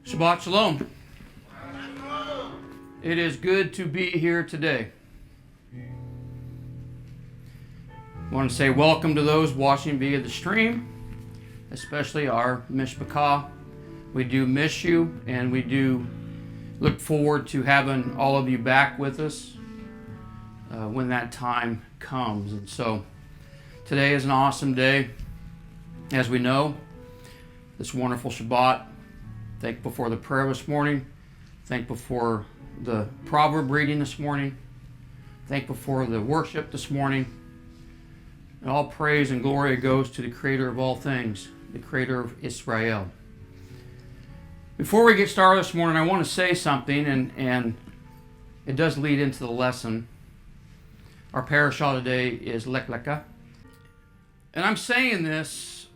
Shabbat Shalom. It is good to be here today. I want to say welcome to those watching via the stream, especially our Mishpachah. We do miss you, and we do look forward to having all of you back with us when that time comes. And so today is an awesome day. As we know, this wonderful Shabbat. Thankful for the prayer this morning. Thankful for the proverb reading this morning. Thankful for the worship this morning. And all praise and glory goes to the Creator of all things, the Creator of Israel. Before we get started this morning, I want to say something, and it does lead into the lesson. Our Parshah today is Leck. And I'm saying this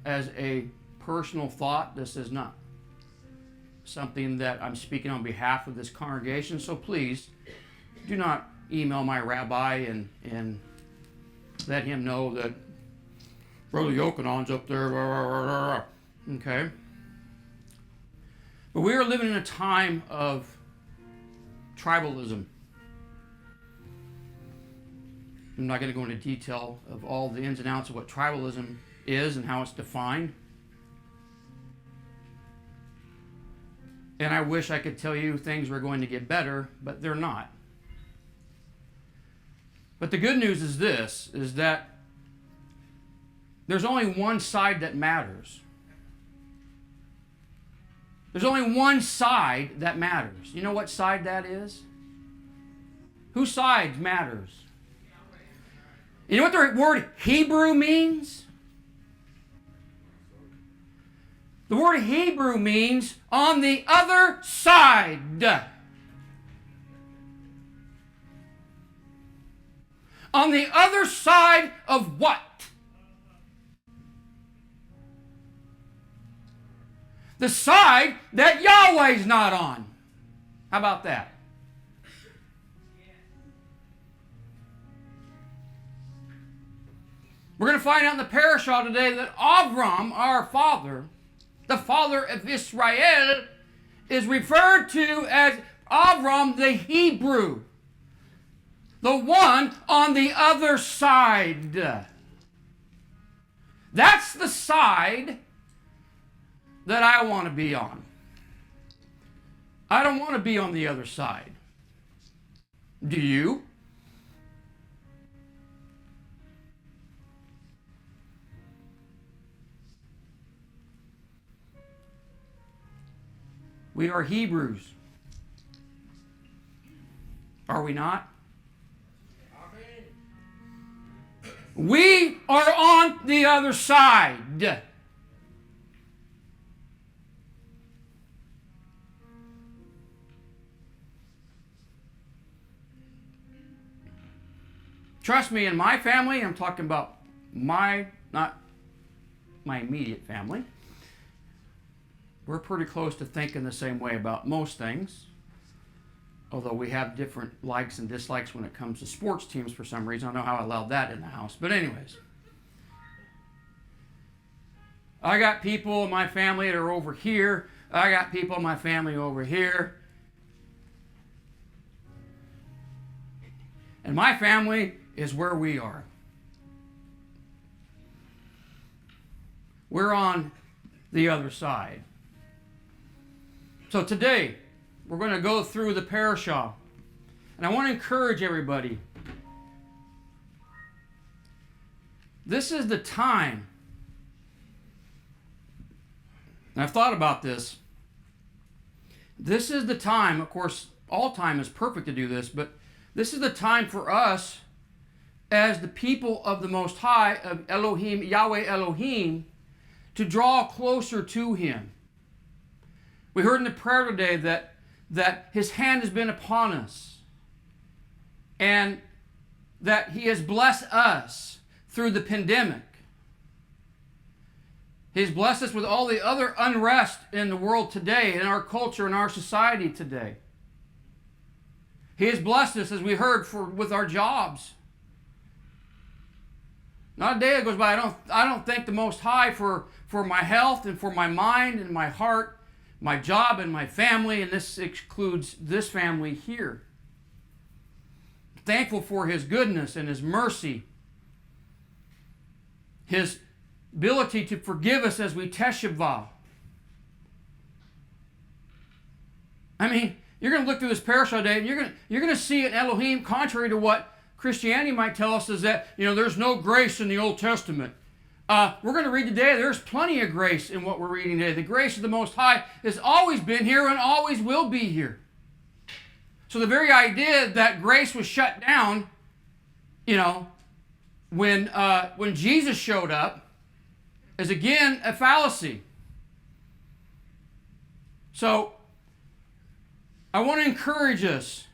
as a personal thought. This is not something that I'm speaking on behalf of this congregation, so please do not email my rabbi and let him know that Brother Yochanan's up there, okay? But we are living in a time of tribalism. I'm not going to go into detail of all the ins and outs of what tribalism is and how it's defined. And I wish I could tell you things were going to get better, but they're not. But the good news is this, is that there's only one side that matters. There's only one side that matters. You know what side that is? Whose side matters? You know what the word Hebrew means? The word Hebrew means on the other side. On the other side of what? The side that Yahweh's not on. How about that? We're going to find out in the Parshah today that Avram, our father, the father of Israel, is referred to as Avram the Hebrew, the one on the other side. That's the side that I want to be on. I don't want to be on the other side. Do you? We are Hebrews. Are we not? We are on the other side. Trust me, in my family, I'm talking about not my immediate family, we're pretty close to thinking the same way about most things, although we have different likes and dislikes when it comes to sports teams for some reason. I don't know how I allowed that in the house. But anyways, I got people in my family that are over here. I got people in my family over here. And my family is where we are. We're on the other side. So today, we're going to go through the Parshah. And I want to encourage everybody. This is the time. And I've thought about this. This is the time, of course, all time is perfect to do this, but this is the time for us as the people of the Most High, of Elohim, Yahweh Elohim, to draw closer to Him. We heard in the prayer today that His hand has been upon us and that He has blessed us through the pandemic. He's blessed us with all the other unrest in the world today, in our culture, in our society today. He has blessed us, as we heard, with our jobs. Not a day that goes by I don't thank the Most High for my health and for my mind and my heart, my job and my family, and this excludes this family here. Thankful for His goodness and His mercy, His ability to forgive us as we teshuvah. I mean, you're going to look through this parashah today, and you're going to see an Elohim contrary to what Christianity might tell us, is that, there's no grace in the Old Testament. We're going to read today, there's plenty of grace in what we're reading today. The grace of the Most High has always been here and always will be here. So the very idea that grace was shut down, when Jesus showed up, is again a fallacy. So I want to encourage us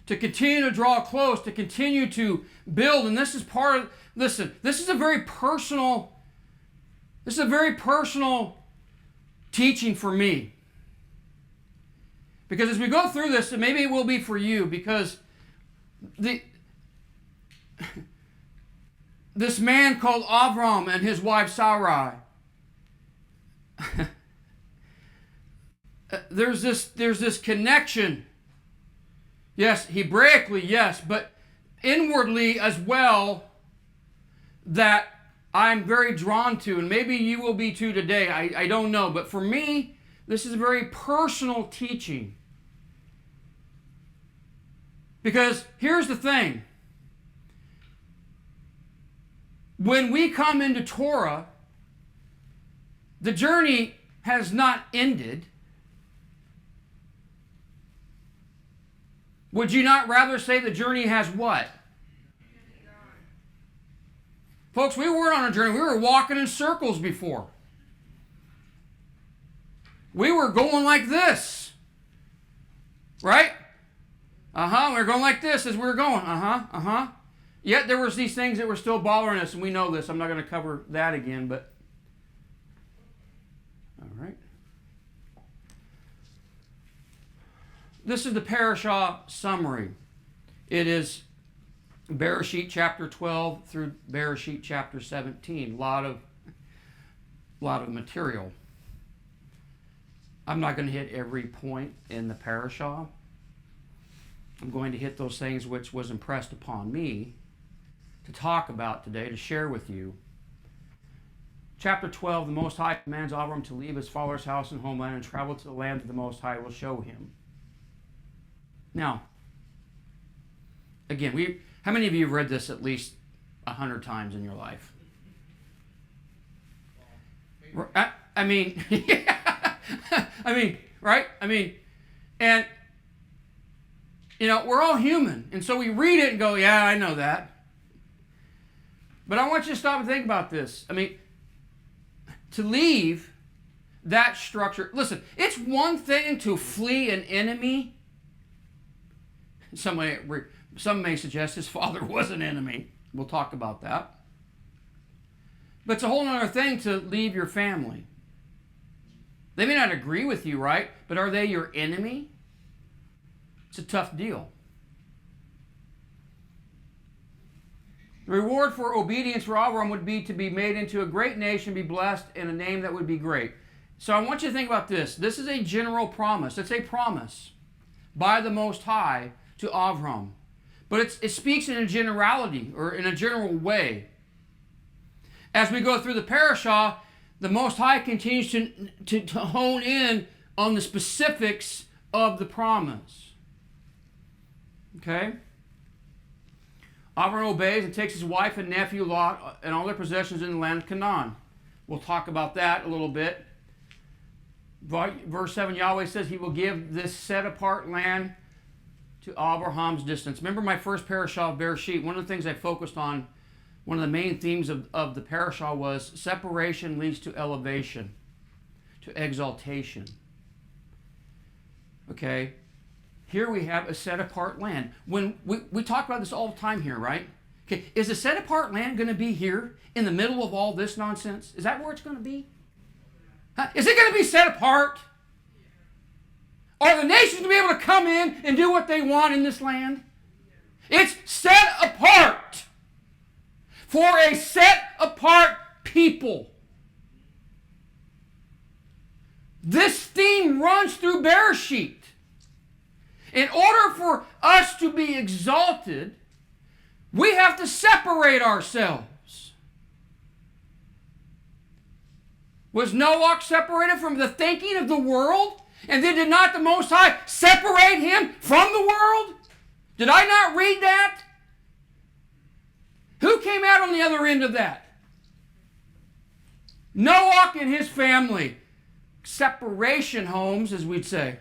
to continue to draw close, to continue to build. And this is part of, listen, this is a very personal teaching for me. Because as we go through this, and maybe it will be for you, because this man called Avram and his wife Sarai, there's this connection. Yes, Hebraically, yes, but inwardly as well, that I'm very drawn to, and maybe you will be too today. I don't know, but for me, this is a very personal teaching. Because here's the thing. When we come into Torah, the journey has not ended. Would you not rather say the journey has what? Folks, we weren't on a journey. We were walking in circles before. We were going like this. Right? We were going like this as we were going. Yet there was these things that were still bothering us, and we know this. I'm not going to cover that again, but... All right. This is the Parashah summary. It is Bereshit chapter 12 through Bereshit chapter 17. A lot of material. I'm not going to hit every point in the Parashah. I'm going to hit those things which was impressed upon me to talk about today, to share with you. Chapter 12, the Most High commands Avram to leave his father's house and homeland and travel to the land that the Most High will show him. Now, again, how many of you have read this at least 100 times in your life? I mean, right? And, we're all human. And so we read it and go, yeah, I know that. But I want you to stop and think about this. To leave that structure. Listen, it's one thing to flee an enemy. Some may suggest his father was an enemy. We'll talk about that. But it's a whole other thing to leave your family. They may not agree with you, right? But are they your enemy? It's a tough deal. The reward for obedience for Avram would be to be made into a great nation, be blessed, and a name that would be great. So I want you to think about this. This is a general promise. It's a promise by the Most High to Avram. But it speaks in a generality, or in a general way. As we go through the Parashah, the Most High continues to hone in on the specifics of the promise. Okay? Avram obeys and takes his wife and nephew Lot and all their possessions in the land of Canaan. We'll talk about that a little bit. Verse 7, Yahweh says he will give this set-apart land to Abraham's distance. Remember my first parashah of Bereshit, one of the things I focused on, one of the main themes of the parashah was separation leads to elevation, to exaltation. Okay? Here we have a set-apart land. When we talk about this all the time here, right? Okay, is the set-apart land going to be here in the middle of all this nonsense? Is that where it's going to be? Is it going to be set apart? Are the nations going to be able to come in and do what they want in this land? It's set apart for a set-apart people. This theme sheet. In order for us to be exalted, we have to separate ourselves. Was Noah separated from the thinking of the world? And then did not the Most High separate him from the world? Did I not read that? Who came out on the other end of that? Noah and his family. Separation homes, as we'd say.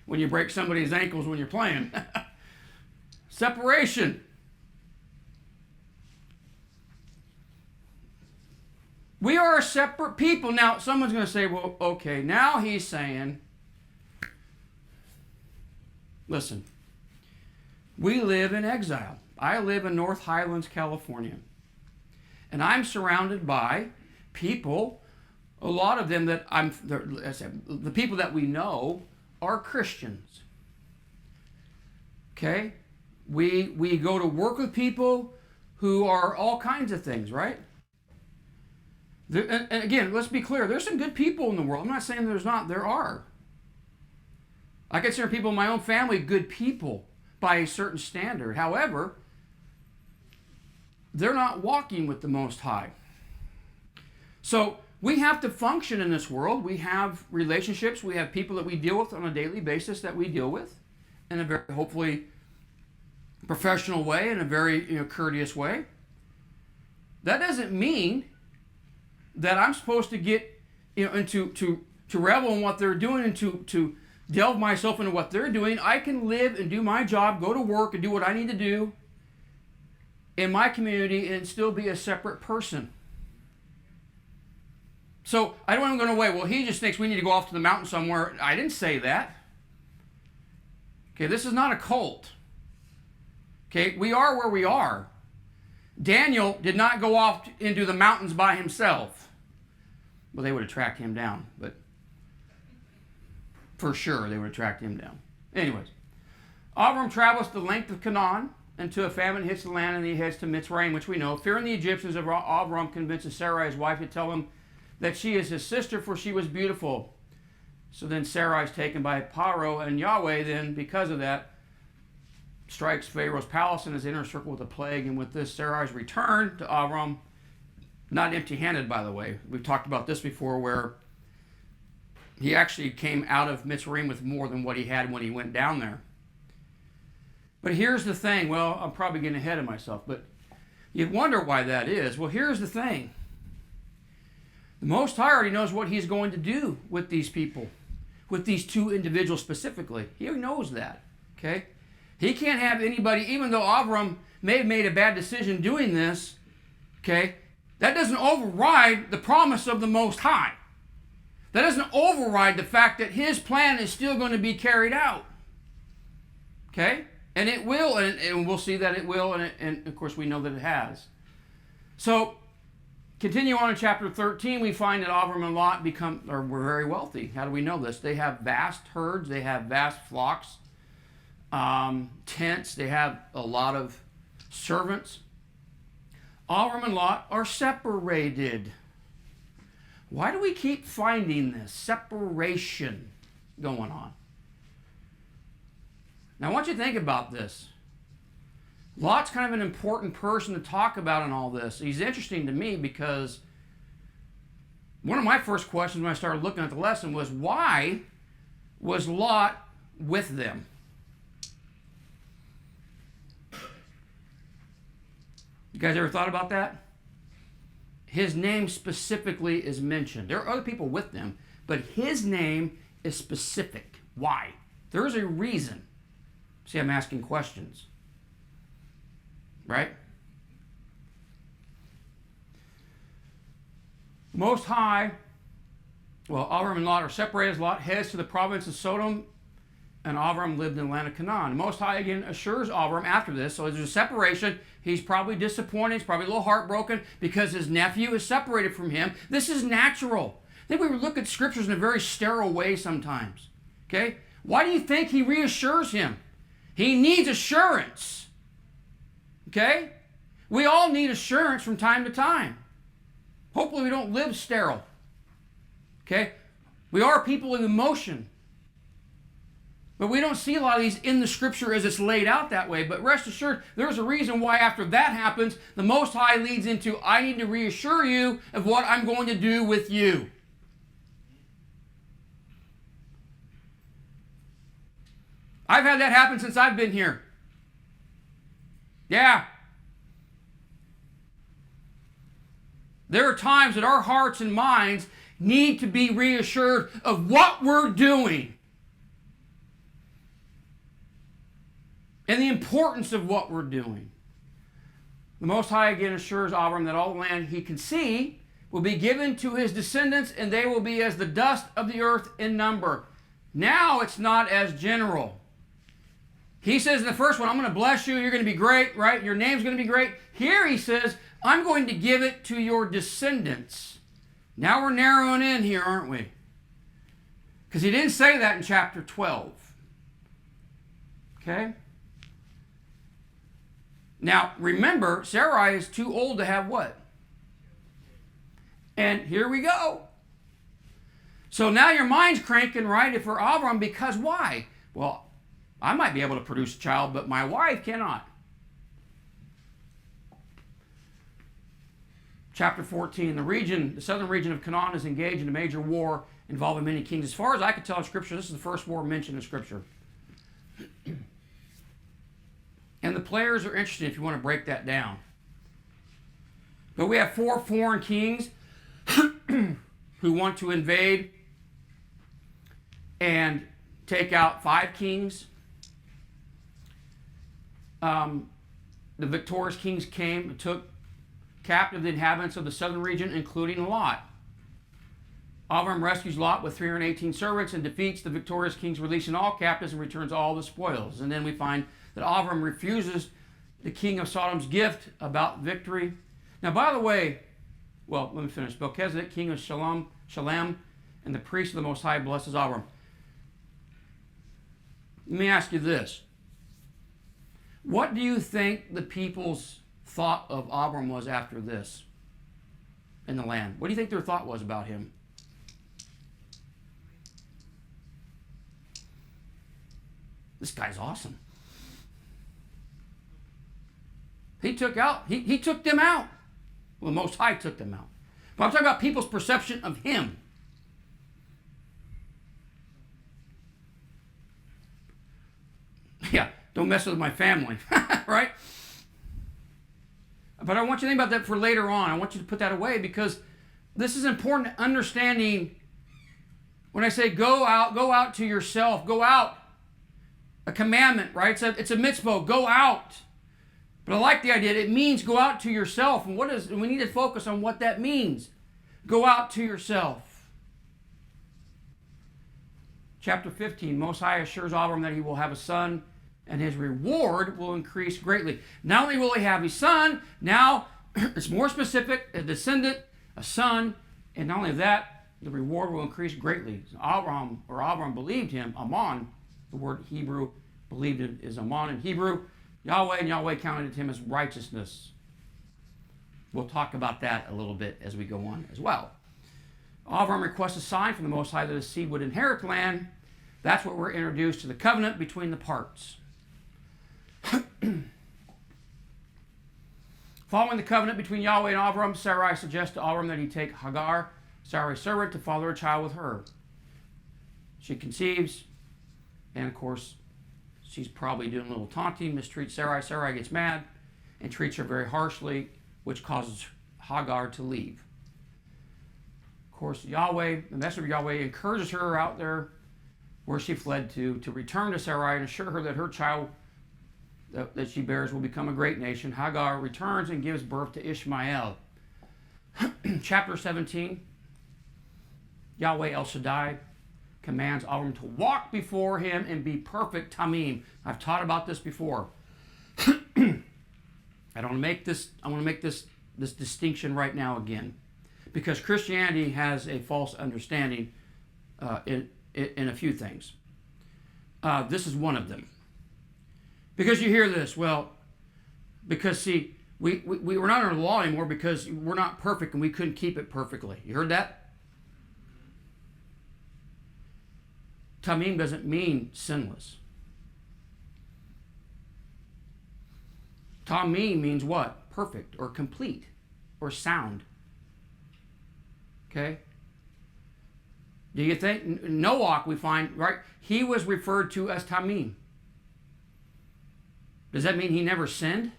When you break somebody's ankles when you're playing. Separation. We are a separate people. Now, someone's going to say, well, okay, now he's saying, listen, we live in exile. I live in North Highlands, California. And I'm surrounded by people, a lot of them that the people that we know are Christians. Okay? We go to work with people who are all kinds of things, right? And again, let's be clear. There's some good people in the world. I'm not saying there's not. There are. I consider people in my own family good people by a certain standard. However, they're not walking with the Most High. So we have to function in this world. We have relationships. We have people that we deal with on a daily basis that we deal with in a very, hopefully, professional way, in a very courteous way. That doesn't mean that I'm supposed to get to revel in what they're doing and to delve myself into what they're doing. I can live and do my job, go to work and do what I need to do in my community and still be a separate person. So I don't want to go away. Well, he just thinks we need to go off to the mountain somewhere. I didn't say that. Okay, this is not a cult. Okay, we are where we are. Daniel did not go off into the mountains by himself. Well, they would have tracked him down, but for sure they would have tracked him down. Anyways, Avram travels the length of Canaan until a famine hits the land and he heads to Mitzrayim, which we know. Fearing the Egyptians, Avram convinces Sarai, his wife, to tell him that she is his sister, for she was beautiful. So then Sarai is taken by Paro, and Yahweh then, because of that, strikes Pharaoh's palace and his inner circle with a plague. And with this, Sarai's return to Avram, not empty-handed, by the way. We've talked about this before, where he actually came out of Mitzrayim with more than what he had when he went down there. But here's the thing. Well, I'm probably getting ahead of myself, but you'd wonder why that is. Well, here's the thing. The Most High already knows what he's going to do with these people, with these two individuals specifically. He knows that, okay? He can't have anybody, even though Avram may have made a bad decision doing this, okay? That doesn't override the promise of the Most High. That doesn't override the fact that his plan is still going to be carried out. Okay? And it will, and we'll see that it will, and of course we know that it has. So, continue on in chapter 13, we find that Avram and Lot were very wealthy. How do we know this? They have vast herds, they have vast flocks, tents, they have a lot of servants. Avram and Lot are separated. Why do we keep finding this separation going on? Now I want you to think about this. Lot's kind of an important person to talk about in all this. He's interesting to me because one of my first questions when I started looking at the lesson was, why was Lot with them? You guys ever thought about that? His name specifically is mentioned. There are other people with them, but his name is specific. Why? There is a reason. See, I'm asking questions. Right? Most High, Avram and Lot are separated. Lot heads to the province of Sodom, and Avram lived in the land of Canaan. Most High again assures Avram after this, so there's a separation. He's probably disappointed. He's probably a little heartbroken because his nephew is separated from him. This is natural. I think we look at scriptures in a very sterile way sometimes. Okay? Why do you think he reassures him? He needs assurance. Okay? We all need assurance from time to time. Hopefully we don't live sterile. Okay? We are people of emotion. But we don't see a lot of these in the Scripture as it's laid out that way. But rest assured, there's a reason why after that happens, the Most High leads into, I need to reassure you of what I'm going to do with you. I've had that happen since I've been here. Yeah. There are times that our hearts and minds need to be reassured of what we're doing. And the importance of what we're doing. The Most High again assures Abram that all the land he can see will be given to his descendants, and they will be as the dust of the earth in number. Now it's not as general. He says in the first one, I'm going to bless you, you're going to be great, right? Your name's going to be great. Here he says, I'm going to give it to your descendants. Now we're narrowing in here, aren't we? Because he didn't say that in chapter 12. Okay? Now, remember, Sarai is too old to have what? And here we go. So now your mind's cranking, right? If for Abram, because why? Well, I might be able to produce a child, but my wife cannot. Chapter 14, the southern region of Canaan is engaged in a major war involving many kings. As far as I can tell in Scripture, this is the first war mentioned in Scripture. And the players are interesting if you want to break that down. But we have 4 foreign kings who want to invade and take out 5 kings. The victorious kings came and took captive the inhabitants of the southern region, including Lot. Abram rescues Lot with 318 servants and defeats the victorious kings, releasing all captives and returns all the spoils. And then we find that Abram refuses the king of Sodom's gift about victory. Now, by the way, well, let me finish. Melchizedek, king of Shalem, and the priest of the Most High blesses Abram. Let me ask you this. What do you think the people's thought of Abram was after this in the land? What do you think their thought was about him? This guy's awesome. He took them out. Well, the Most High took them out. But I'm talking about people's perception of him. Yeah, don't mess with my family, right? But I want you to think about that for later on. I want you to put that away because this is important to understanding. When I say go out to yourself, go out. A commandment, right? It's a mitzvah, go out. But I like the idea. It means go out to yourself. And we need to focus on what that means. Go out to yourself. Chapter 15, Most High assures Abram that he will have a son and his reward will increase greatly. Not only will he have a son, now it's more specific, a descendant, a son, and not only that, the reward will increase greatly. Abram believed him, Ammon, the word Hebrew, believed it is Ammon in Hebrew, Yahweh, and Yahweh counted him as righteousness. We'll talk about that a little bit as we go on as well. Abram requests a sign from the Most High that his seed would inherit the land. That's what we're introduced to the covenant between the parts. Following the covenant between Yahweh and Abram, Sarai suggests to Abram that he take Hagar, Sarai's servant, to father a child with her. She conceives, and of course, she's probably doing a little taunting, mistreats Sarai. Sarai gets mad and treats her very harshly, which causes Hagar to leave. Of course, Yahweh, the messenger of Yahweh, encourages her out there where she fled to return to Sarai and assure her that her child that she bears will become a great nation. Hagar returns and gives birth to Ishmael. Chapter 17, Yahweh El Shaddai commands Abram to walk before him and be perfect tamim. I've taught about this before. I want to make this distinction right now again, because Christianity has a false understanding in a few things. This is one of them. Because you hear this, well, because see, we're not under the law anymore because we're not perfect and we couldn't keep it perfectly. You heard that? Tamim doesn't mean sinless. Tamim means what? Perfect or complete or sound. Okay? Do you think Noach, we find, right? He was referred to as Tamim. Does that mean he never sinned?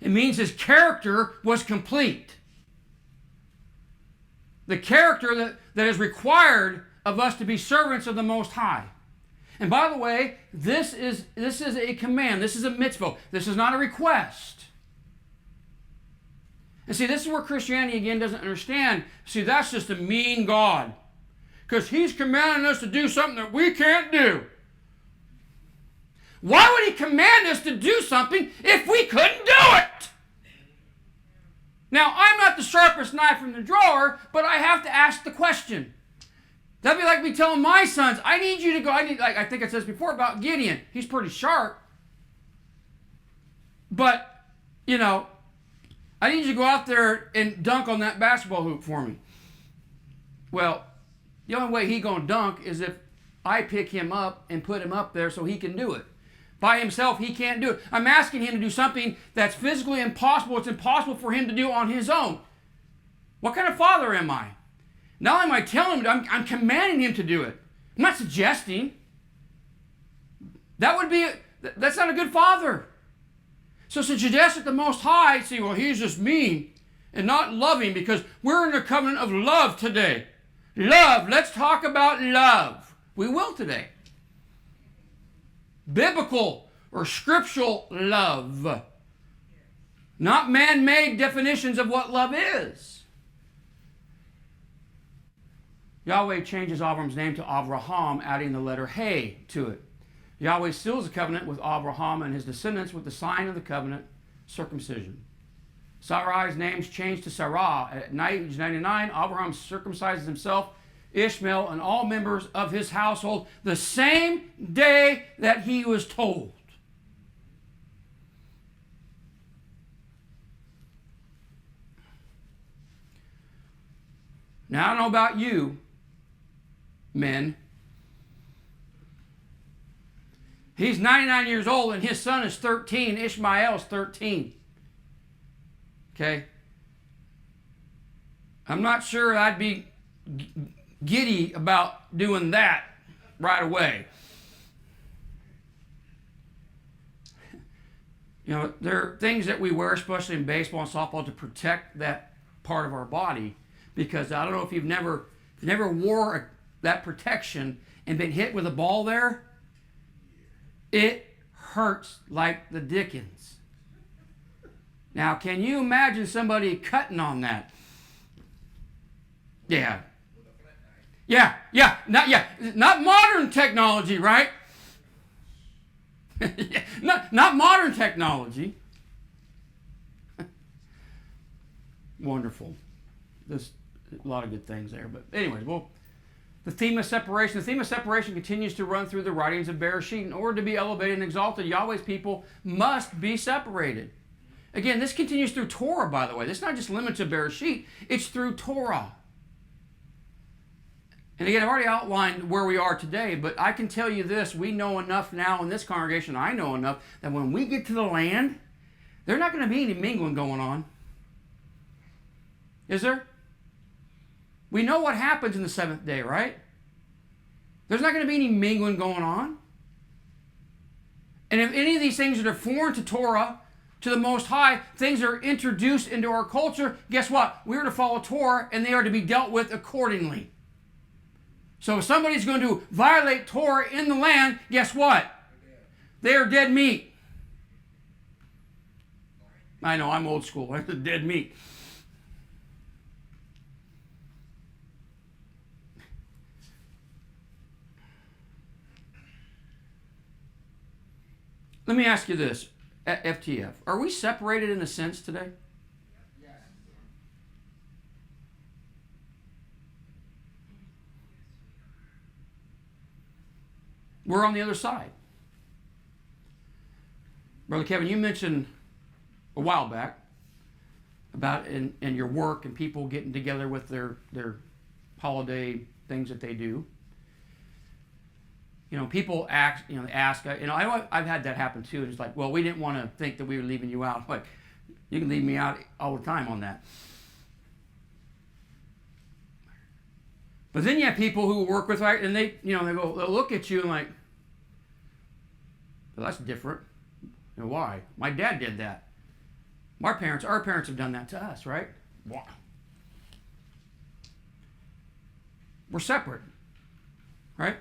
It means his character was complete. The character that is required of us to be servants of the Most High. And by the way, this is a command. This is a mitzvah. This is not a request. And see, this is where Christianity, again, doesn't understand. See, that's just a mean God. Because he's commanding us to do something that we can't do. Why would he command us to do something if we couldn't do it? Now, I'm not the sharpest knife in the drawer, but I have to ask the question. That'd be like me telling my sons, I need you to go, like I think I said this before about Gideon. He's pretty sharp. But, you know, I need you to go out there and dunk on that basketball hoop for me. Well, the only way he's going to dunk is if I pick him up and put him up there so he can do it. By himself, he can't do it. I'm asking him to do something that's physically impossible. It's impossible for him to do on his own. What kind of father am I? Not only am I telling him, I'm commanding him to do it. I'm not suggesting. That's not a good father. So to suggest that the Most High, see, well, he's just mean and not loving because we're in a covenant of love today. Love. Let's talk about love. We will today. Biblical or scriptural love. Not man-made definitions of what love is. Yahweh changes Avram's name to Avraham, adding the letter Hey to it. Yahweh seals the covenant with Abraham and his descendants with the sign of the covenant, circumcision. Sarai's name's changed to Sarah. At age 99, Abraham circumcises himself, Ishmael, and all members of his household the same day that he was told. Now, I don't know about you, men. He's 99 years old and his son is 13. Ishmael's 13. Okay? I'm not sure I'd be giddy about doing that right away. You know, there are things that we wear, especially in baseball and softball, to protect that part of our body. Because I don't know if you've never wore that protection and been hit with a ball there. It hurts like the dickens. Now, can you imagine somebody cutting on that? Yeah. Not modern technology, right? not modern technology. Wonderful. There's a lot of good things there. But anyways, well, the theme of separation continues to run through the writings of Bereshit. In order to be elevated and exalted, Yahweh's people must be separated. Again, this continues through Torah, by the way. This is not just limited to Bereshit. It's through Torah. And again, I've already outlined where we are today, but I can tell you this. We know enough now in this congregation, I know enough, that when we get to the land, there's not going to be any mingling going on. Is there? We know what happens in the seventh day, right? There's not going to be any mingling going on. And if any of these things that are foreign to Torah, to the Most High, things are introduced into our culture, guess what? We are to follow Torah, and they are to be dealt with accordingly. So if somebody's going to violate Torah in the land, guess what? They are dead meat. I know, I'm old school. I'm dead meat. Let me ask you this, FTF. Are we separated in a sense today? Yes. We're on the other side. Brother Kevin, you mentioned a while back about in your work and people getting together with their holiday things that they do. People ask, they ask, I've had that happen too. It's like, well, we didn't want to think that we were leaving you out. Like, you can leave me out all the time on that. But then you have people who work with, right, and they'll look at you and like, well, that's different. Why? My dad did that. Our parents have done that to us, right? Wow. We're separate, right?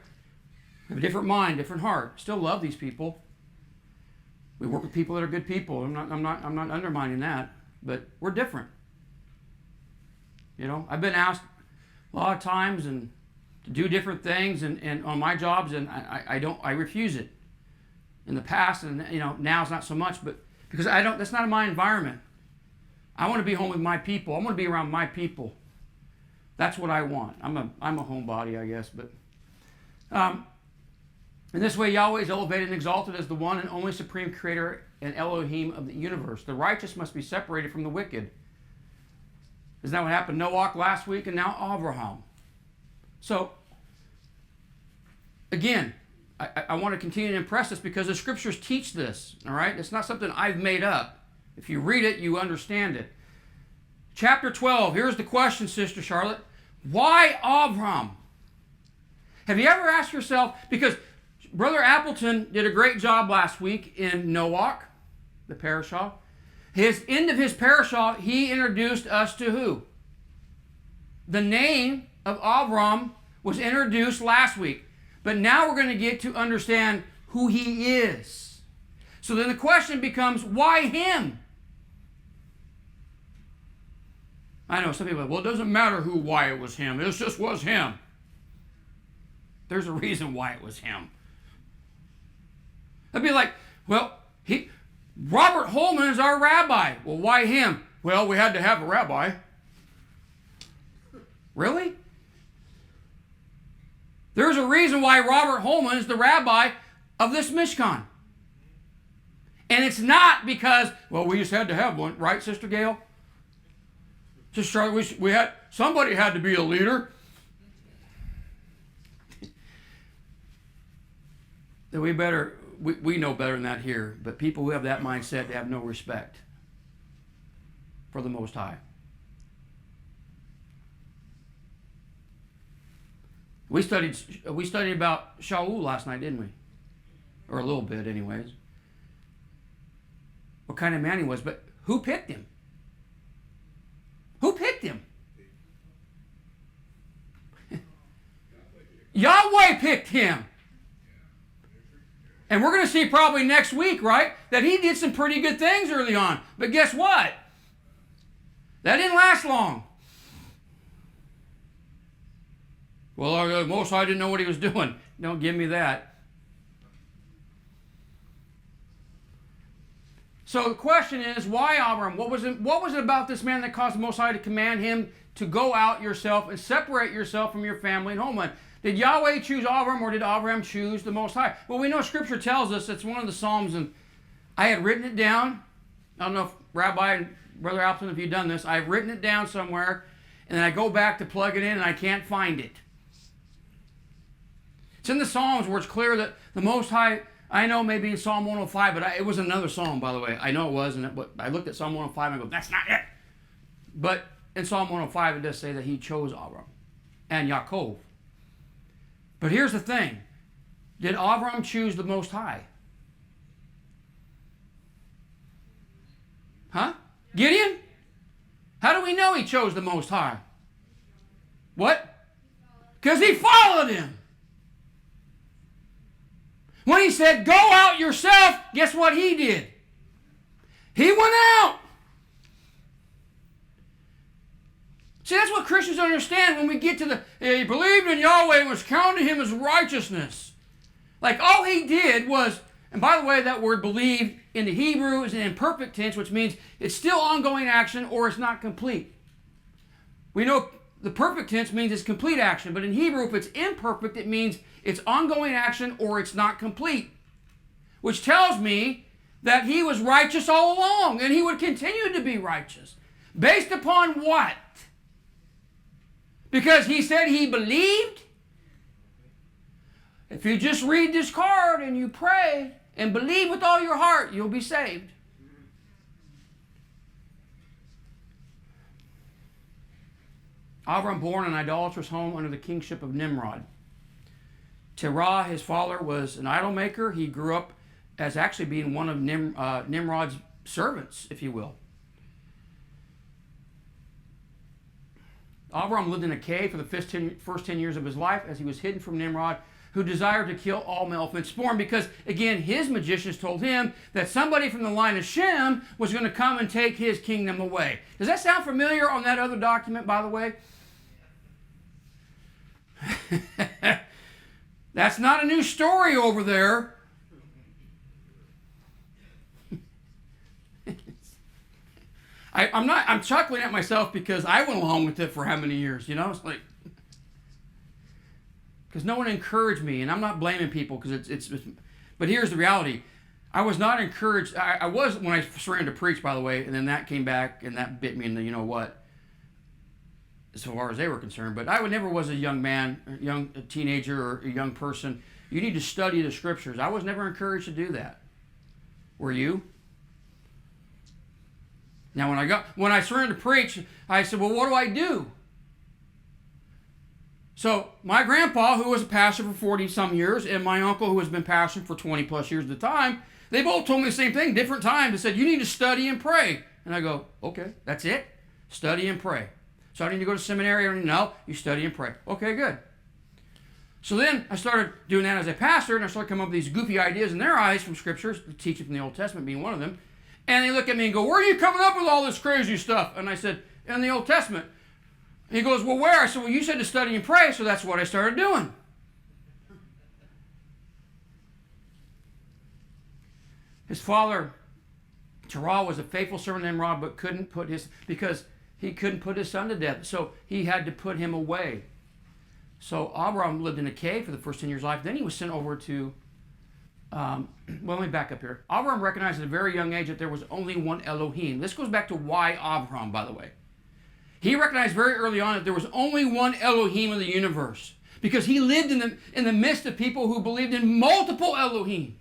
We have a different mind, different heart. Still love these people. We work with people that are good people. I'm not undermining that, but we're different. I've been asked a lot of times and to do different things and on my jobs, and I refuse it. In the past, and now it's not so much, but because that's not my environment. I want to be home with my people. I want to be around my people. That's what I want. I'm a homebody, I guess, but in this way, Yahweh is elevated and exalted as the one and only supreme creator and Elohim of the universe. The righteous must be separated from the wicked. Isn't that what happened to Noach last week and now Abraham? So, again, I want to continue to impress this because the scriptures teach this, all right? It's not something I've made up. If you read it, you understand it. Chapter 12, here's the question, Sister Charlotte. Why Abraham? Have you ever asked yourself, because Brother Appleton did a great job last week in Noach, the Parshah. End of his Parshah, he introduced us to who? The name of Avram was introduced last week. But now we're going to get to understand who he is. So then the question becomes, why him? I know some people are like, well, it doesn't matter why it was him. It just was him. There's a reason why it was him. That'd be like, well, Robert Holman is our rabbi. Well, why him? Well, we had to have a rabbi. Really? There's a reason why Robert Holman is the rabbi of this Mishkan. And it's not because, well, we just had to have one, right, Sister Gail? Sister Charlotte, somebody had to be a leader. Then we know better than that here, but people who have that mindset, they have no respect for the Most High. We studied about Shaul last night, didn't we? Or a little bit, anyways. What kind of man he was, but who picked him? Who picked him? Yahweh picked him. And we're going to see probably next week, right, that he did some pretty good things early on. But guess what? That didn't last long. Well, Most High didn't know what he was doing. Don't give me that. So the question is, why Abram? What was it about this man that caused the Most High to command him to go out yourself and separate yourself from your family and homeland? Did Yahweh choose Abram, or did Abram choose the Most High? Well, we know Scripture tells us, it's one of the Psalms, and I had written it down. I don't know if Rabbi and Brother Alton, if you've done this. I've written it down somewhere, and then I go back to plug it in, and I can't find it. It's in the Psalms where it's clear that the Most High, I know maybe in Psalm 105, but it was another Psalm, by the way. I know it was, but I looked at Psalm 105 and I go, that's not it. But in Psalm 105, it does say that he chose Abram and Yaakov. But here's the thing. Did Abram choose the Most High? Huh? Gideon? How do we know he chose the Most High? What? Because he followed him. When he said, go out yourself, guess what he did? He went out. See, that's what Christians understand when we get to he believed in Yahweh and was counted to him as righteousness. Like all he did was, and by the way, that word believed in the Hebrew is an imperfect tense, which means it's still ongoing action or it's not complete. We know the perfect tense means it's complete action, but in Hebrew, if it's imperfect, it means it's ongoing action or it's not complete. Which tells me that he was righteous all along, and he would continue to be righteous. Based upon what? Because he said he believed. If you just read this card and you pray and believe with all your heart, you'll be saved. Avram born in an idolatrous home under the kingship of Nimrod. Terah, his father, was an idol maker. He grew up as actually being one of Nimrod's servants, if you will. Avram lived in a cave for the first 10 years of his life as he was hidden from Nimrod, who desired to kill all male firstborn because, again, his magicians told him that somebody from the line of Shem was going to come and take his kingdom away. Does that sound familiar on that other document, by the way? That's not a new story over there. I'm chuckling at myself because I went along with it for how many years, you know? It's like, because no one encouraged me, and I'm not blaming people because it's but here's the reality. I was not encouraged. I was when I surrendered to preach, by the way, and then that came back and that bit me in the you know what, as far as they were concerned. But I never was a young man, a teenager, or a young person. You need to study the scriptures. I was never encouraged to do that. Were you? Now, when I surrendered to preach, I said, well, what do I do? So my grandpa, who was a pastor for 40-some years, and my uncle, who has been pastoring for 20-plus years at the time, they both told me the same thing, different times. They said, you need to study and pray. And I go, okay, that's it? Study and pray. So I need to go to seminary? Or no, you study and pray. Okay, good. So then I started doing that as a pastor, and I started coming up with these goofy ideas in their eyes from scriptures, the teaching from the Old Testament being one of them. And they look at me and go, where are you coming up with all this crazy stuff? And I said, in the Old Testament. He goes, well, where? I said, well, you said to study and pray, so that's what I started doing. His father, Terah, was a faithful servant of Nimrod, but because he couldn't put his son to death, so he had to put him away. So Abraham lived in a cave for the first 10 years of life. Then he was sent over to, well, let me back up here. Abraham recognized at a very young age that there was only one Elohim. This goes back to why Abraham, by the way. He recognized very early on that there was only one Elohim in the universe because he lived in the midst of people who believed in multiple Elohims.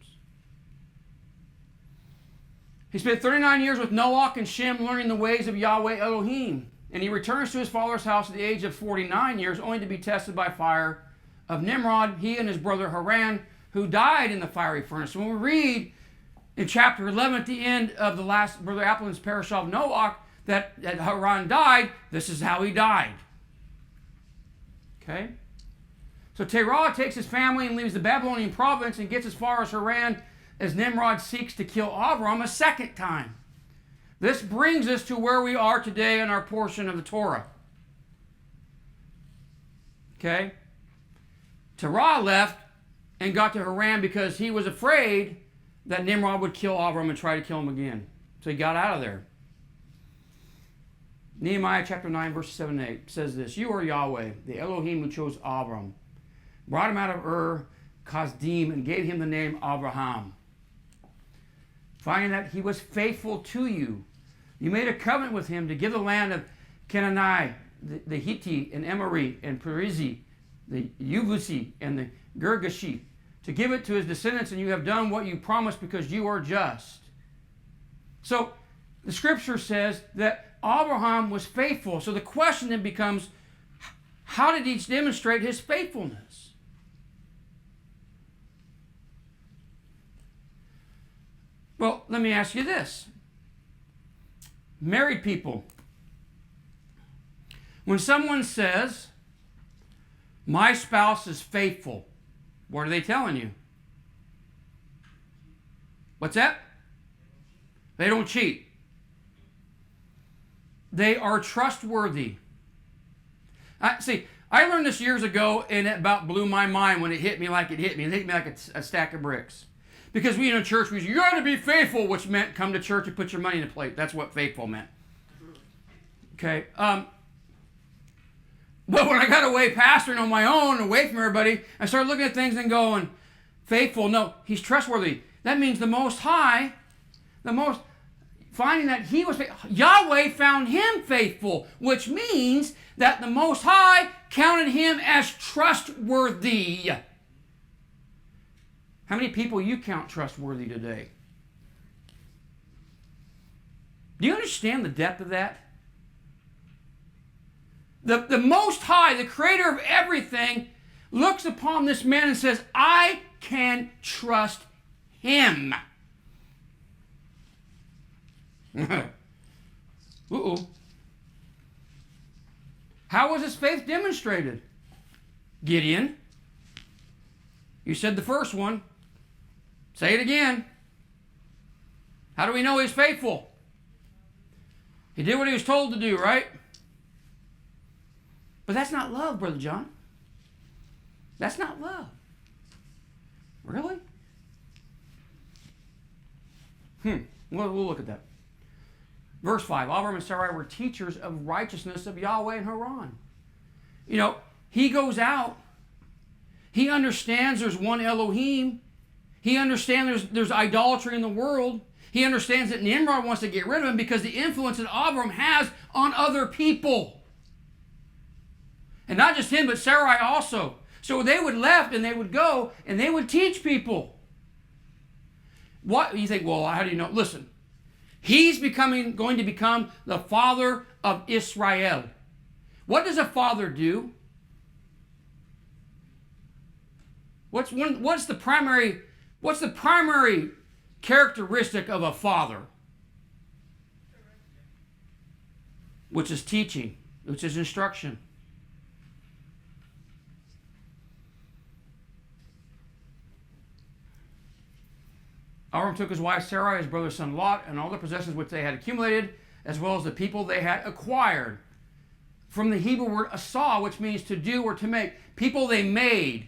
He spent 39 years with Noah and Shem learning the ways of Yahweh Elohim. And he returns to his father's house at the age of 49 years only to be tested by fire of Nimrod, he and his brother Haran, who died in the fiery furnace. When we read in chapter 11 at the end of the last Brother Appleton's Parshah of Noah that Haran died, this is how he died. Okay? So Terah takes his family and leaves the Babylonian province and gets as far as Haran as Nimrod seeks to kill Avram a second time. This brings us to where we are today in our portion of the Torah. Okay? Terah left and got to Haran because he was afraid that Nimrod would kill Avram and try to kill him again. So he got out of there. Nehemiah chapter 9, verses 7 and 8 says this, you are Yahweh, the Elohim who chose Avram, brought him out of Ur Kasdim, and gave him the name Abraham, finding that he was faithful to you. You made a covenant with him to give the land of Canaanite, the Hittite, and Emori, and Perizi, the Yebusi, and the Girgashi, to give it to his descendants, and you have done what you promised because you are just. So the scripture says that Abraham was faithful. So the question then becomes, how did he demonstrate his faithfulness? Well, let me ask you this. Married people, when someone says, my spouse is faithful, what are they telling you? What's that? They don't cheat. They are trustworthy. I learned this years ago, and it about blew my mind when it hit me like it hit me. It hit me like a stack of bricks. Because we in a church, we said, you got to be faithful, which meant come to church and put your money in the plate. That's what faithful meant. Okay. But when I got away pastoring on my own, away from everybody, I started looking at things and going, faithful, no, he's trustworthy. That means the Most High finding that he was faithful. Yahweh found him faithful, which means that the Most High counted him as trustworthy. How many people you count trustworthy today? Do you understand the depth of that? The Most High, the creator of everything, looks upon this man and says, I can trust him. Uh-oh. How was his faith demonstrated? Gideon. You said the first one. Say it again. How do we know he's faithful? He did what he was told to do, right? But that's not love, Brother John. That's not love. Really? We'll look at that. Verse 5, Abram and Sarai were teachers of righteousness of Yahweh in Haran. You know, he goes out. He understands there's one Elohim. He understands there's idolatry in the world. He understands that Nimrod wants to get rid of him because the influence that Abram has on other people. And not just him, but Sarai also. So they would left and they would go and they would teach people. What you think? Well, how do you know? Listen, he's going to become the father of Israel. What does a father do? What's the primary characteristic of a father? Which is teaching, which is instruction. Abram took his wife Sarai, his brother's son Lot, and all the possessions which they had accumulated, as well as the people they had acquired. From the Hebrew word asah, which means to do or to make. People they made.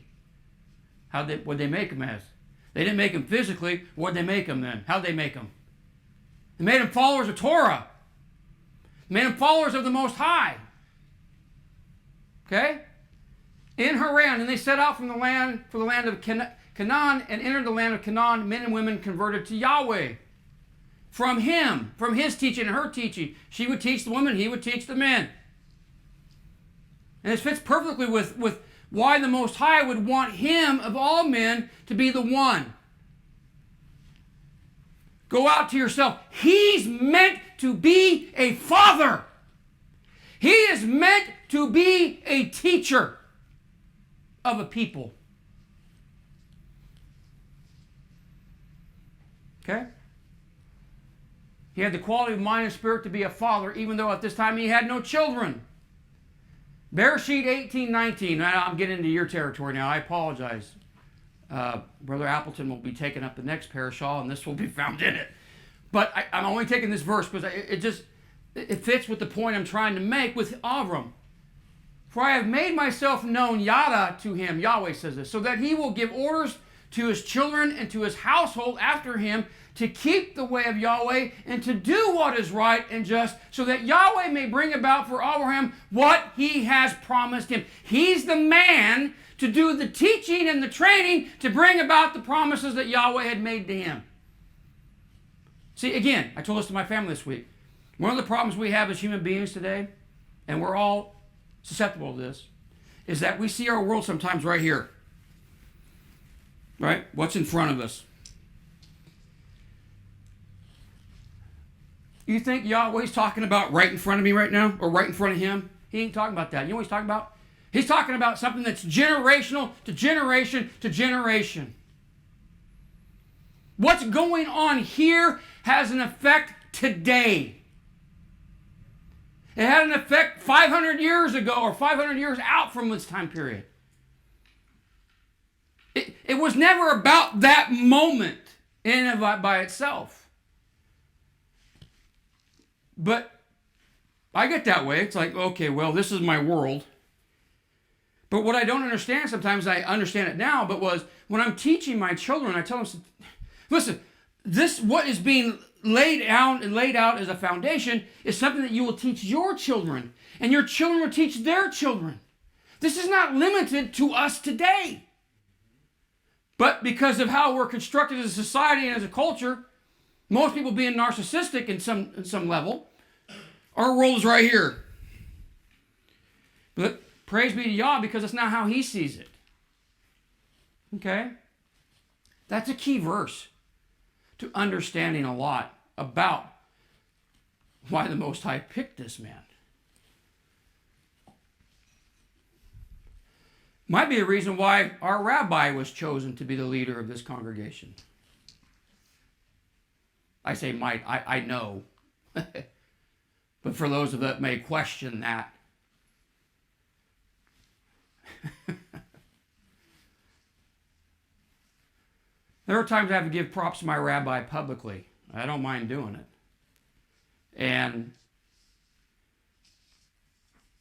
What'd they make them as? They didn't make them physically. What'd they make them then? How'd they make them? They made them followers of Torah. They made them followers of the Most High. Okay? In Haran, and they set out for the land of Canaan, and entered the land of Canaan, men and women converted to Yahweh. From him, from his teaching and her teaching. She would teach the women, he would teach the men. And this fits perfectly with why the Most High would want him, of all men, to be the one. Go out to yourself. He's meant to be a father. He is meant to be a teacher of a people. Okay? He had the quality of mind and spirit to be a father, even though at this time he had no children. Bereshit 18:19. I'm getting into your territory now. I apologize. Brother Appleton will be taking up the next Parshah, and this will be found in it. But I'm only taking this verse because it fits with the point I'm trying to make with Abram. For I have made myself known, yada, to him, Yahweh says this, so that he will give orders to his children and to his household after him to keep the way of Yahweh and to do what is right and just, so that Yahweh may bring about for Abraham what he has promised him. He's the man to do the teaching and the training to bring about the promises that Yahweh had made to him. See, again, I told this to my family this week. One of the problems we have as human beings today, and we're all susceptible to this, is that we see our world sometimes right here. Right? What's in front of us? You think Yahweh's talking about right in front of me right now? Or right in front of him? He ain't talking about that. You know what he's talking about? He's talking about something that's generational to generation to generation. What's going on here has an effect today. It had an effect 500 years ago or 500 years out from this time period. It was never about that moment in and by itself. But I get that way. It's like, okay, well, this is my world. But what I don't understand sometimes, I understand it now, but was when I'm teaching my children, I tell them, listen, this, what is being laid out as a foundation is something that you will teach your children, and your children will teach their children. This is not limited to us today. But because of how we're constructed as a society and as a culture, Most people being narcissistic in some level. Our world is right here. But praise be to Yah, because it's not how he sees it. Okay? That's a key verse to understanding a lot about why the Most High picked this man. Might be a reason why our rabbi was chosen to be the leader of this congregation. I say might, I know. But for those of that may question that, there are times I have to give props to my rabbi publicly. I don't mind doing it. And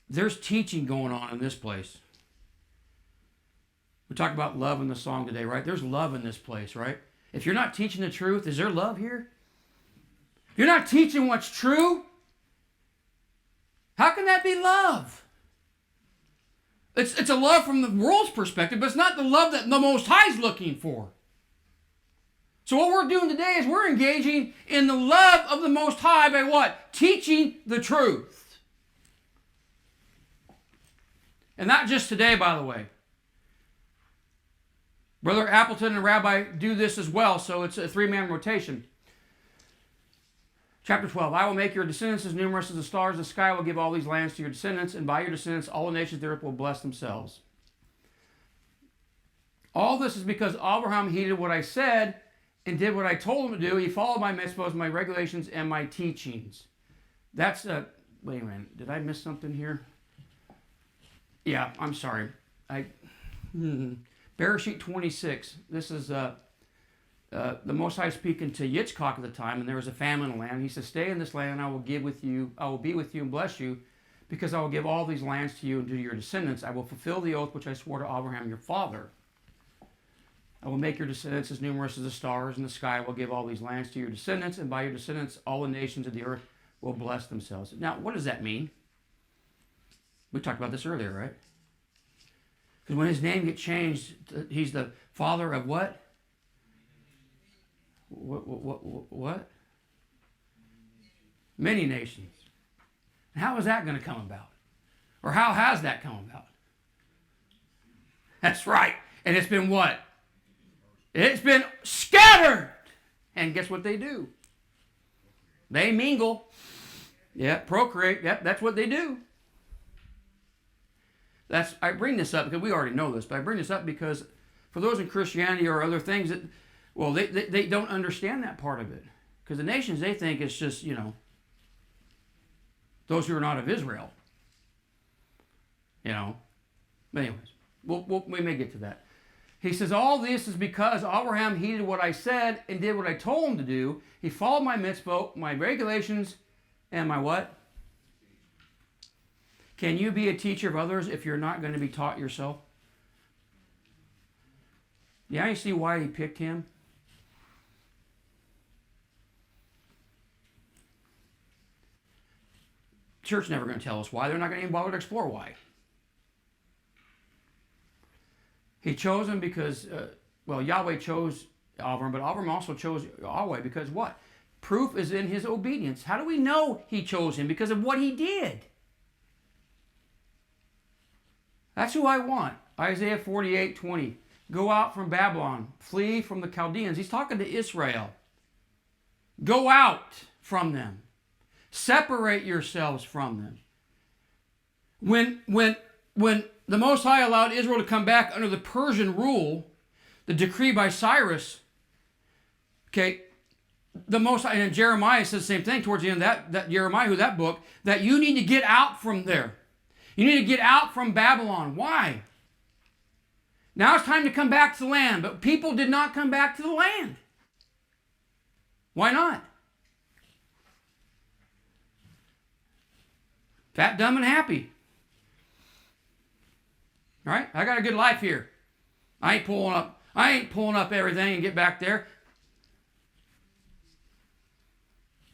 there's teaching going on in this place. We talk about love in the song today, right? There's love in this place, right? If you're not teaching the truth, is there love here? If you're not teaching what's true, how can that be love? It's a love from the world's perspective, but it's not the love that the Most High is looking for. So what we're doing today is we're engaging in the love of the Most High by what? Teaching the truth. And not just today, by the way. Brother Appleton and Rabbi do this as well, so it's a three-man rotation. Chapter 12, I will make your descendants as numerous as the stars of the sky. I will give all these lands to your descendants, and by your descendants all the nations of the earth will bless themselves. All this is because Abraham heeded what I said and did what I told him to do. He followed my mitzvahs, my regulations, and my teachings. That's wait a minute. Did I miss something here? Yeah, I'm sorry. Bereshit 26. This is the Most High speaking to Yitzchak at the time, and there was a famine in the land. He says, "Stay in this land, and I will be with you and bless you, because I will give all these lands to you and to your descendants. I will fulfill the oath which I swore to Abraham your father. I will make your descendants as numerous as the stars in the sky. I will give all these lands to your descendants, and by your descendants all the nations of the earth will bless themselves." Now, what does that mean? We talked about this earlier, right? Because when his name gets changed, he's the father of what? What? Many nations. And how is that going to come about? Or how has that come about? That's right. And it's been what? It's been scattered. And guess what they do? They mingle. Yeah, procreate. Yep, that's what they do. I bring this up because we already know this, but I bring this up because for those in Christianity or other things that, well, they don't understand that part of it. Because the nations, they think it's just, those who are not of Israel. But anyways, we may get to that. He says, all this is because Abraham heeded what I said and did what I told him to do. He followed my mitzvah, my regulations, and my what? Can you be a teacher of others if you're not going to be taught yourself? Yeah, you see why he picked him? Church never going to tell us why. They're not going to even bother to explore why. He chose him because, Yahweh chose Avram, but Avram also chose Yahweh because what? Proof is in his obedience. How do we know he chose him? Because of what he did. That's who I want. Isaiah 48:20. Go out from Babylon. Flee from the Chaldeans. He's talking to Israel. Go out from them. Separate yourselves from them. When the Most High allowed Israel to come back under the Persian rule, the decree by Cyrus, okay, the Most High, and Jeremiah says the same thing towards the end of that Jeremiah, that book, that you need to get out from there. You need to get out from Babylon. Why? Now it's time to come back to the land, but people did not come back to the land. Why not? Fat, dumb, and happy. All right? I got a good life here. I ain't pulling up everything and get back there.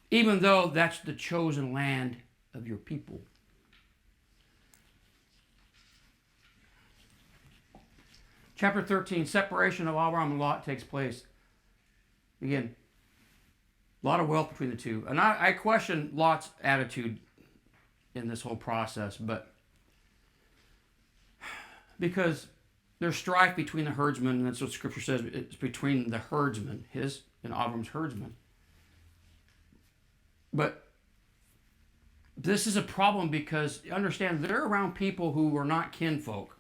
Even though that's the chosen land of your people. Chapter 13, separation of Abraham and Lot takes place. Again, A lot of wealth between the two. And I question Lot's attitude in this whole process, but because there's strife between the herdsmen, and that's what Scripture says, it's between the herdsmen, his and Avram's herdsmen. But this is a problem because, understand, they're around people who are not kinfolk.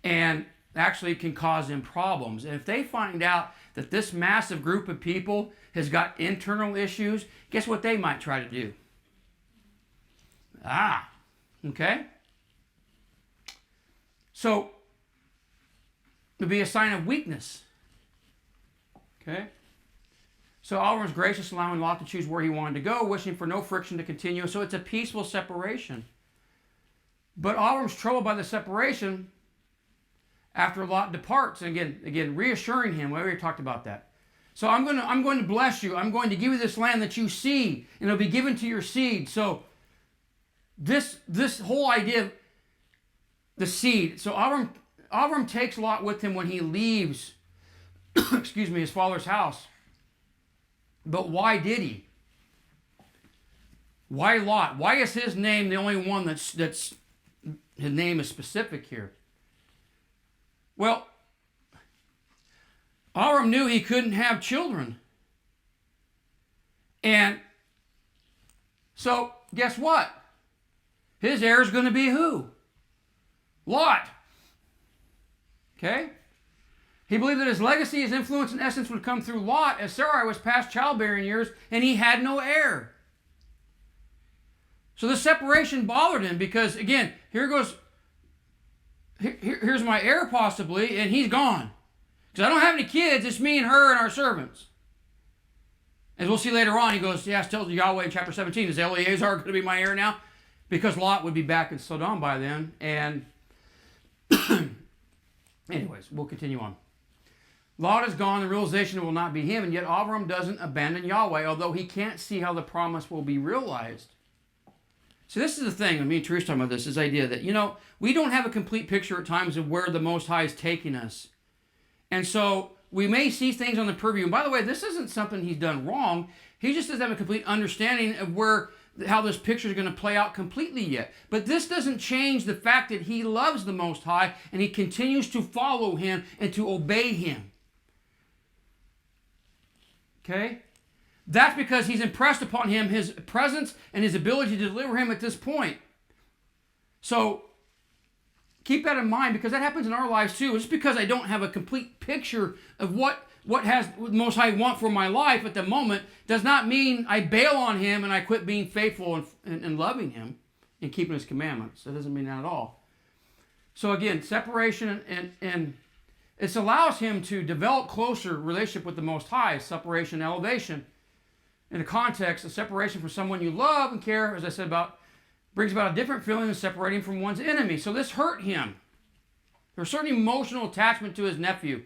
And actually can cause them problems. And if they find out that this massive group of people has got internal issues, guess what they might try to do? Okay? So, it'll be a sign of weakness. Okay? So Avram was gracious, allowing Lot to choose where he wanted to go, wishing for no friction to continue. So it's a peaceful separation. But Avram's troubled by the separation after Lot departs. And again, reassuring him. We already talked about that. So I'm going to bless you. I'm going to give you this land that you see, and it'll be given to your seed. So this whole idea of the seed. So Avram takes Lot with him when he leaves, his father's house. But why did he? Why Lot? Why is his name the only one that's his name is specific here? Well, Avram knew he couldn't have children. And so, guess what? His heir is going to be who? Lot. Okay? He believed that his legacy, his influence, and essence would come through Lot, as Sarai was past childbearing years, and he had no heir. So the separation bothered him because, again, here's my heir possibly, and he's gone. Because I don't have any kids, it's me and her and our servants. As we'll see later on, he goes, yes, tells Yahweh in chapter 17, is Eleazar going to be my heir now? Because Lot would be back in Sodom by then. And anyways, we'll continue on. Lot is gone, the realization will not be him, and yet Avram doesn't abandon Yahweh, although he can't see how the promise will be realized. So this is the thing, and me and Teresa talking about this idea that, we don't have a complete picture at times of where the Most High is taking us. And so we may see things on the preview. And by the way, this isn't something he's done wrong. He just doesn't have a complete understanding of how this picture is going to play out completely yet. But this doesn't change the fact that he loves the Most High and he continues to follow him and to obey him. Okay? That's because he's impressed upon him his presence and his ability to deliver him at this point. So keep that in mind, because that happens in our lives too. Just because I don't have a complete picture of what the Most High want for my life at the moment does not mean I bail on him and I quit being faithful and loving him and keeping his commandments. That doesn't mean that at all. So again, separation and it allows him to develop closer relationship with the Most High, separation and elevation. In the context of separation from someone you love and care, as I said, brings about a different feeling than separating from one's enemy. So this hurt him. There's a certain emotional attachment to his nephew.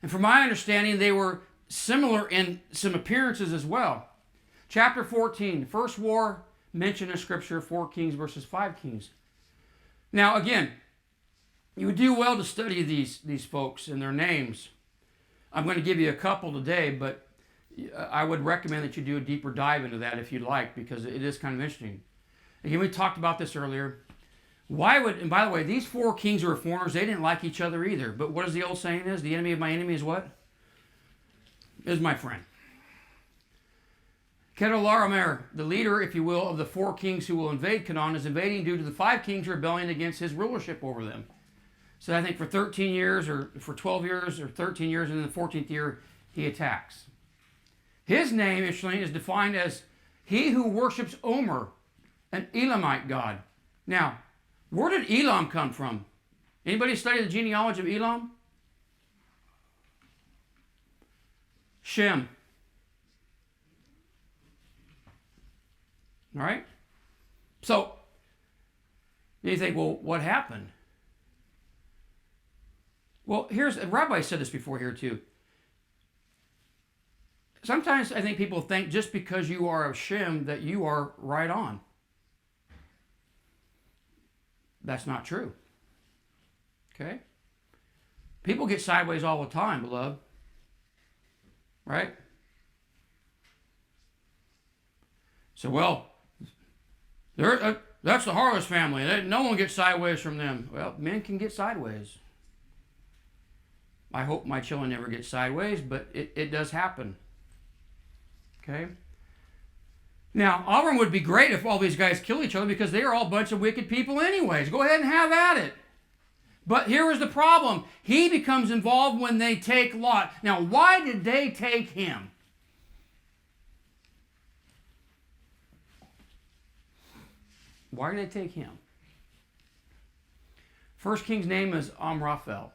And from my understanding, they were similar in some appearances as well. Chapter 14, first war mentioned in Scripture, 4 kings versus 5 kings. Now again, you would do well to study these folks and their names. I'm going to give you a couple today, but I would recommend that you do a deeper dive into that if you'd like, because it is kind of interesting. Again, we talked about this earlier. And by the way, these 4 kings were foreigners. They didn't like each other either. But what is the old saying is? The enemy of my enemy is what? Is my friend. Kedorlaomer, the leader, if you will, of the 4 kings who will invade Canaan, is invading due to the 5 kings rebelling against his rulership over them. So I think for 13 years, or for 12 years, or 13 years, and then the 14th year, he attacks. His name, interestingly, is defined as he who worships Omer, an Elamite god. Now, where did Elam come from? Anybody study the genealogy of Elam? Shem. All right? So, you think, well, what happened? Well, a rabbi said this before here too. Sometimes I think people think just because you are of Shem that you are right on. That's not true. Okay? People get sideways all the time, beloved. Right? So, well, that's the Harless family. No one gets sideways from them. Well, men can get sideways. I hope my children never get sideways, but it does happen. Okay? Now, Avram would be great if all these guys kill each other because they are all a bunch of wicked people anyways. Go ahead and have at it. But here is the problem. He becomes involved when they take Lot. Now, why did they take him? Why did they take him? First king's name is Amraphel.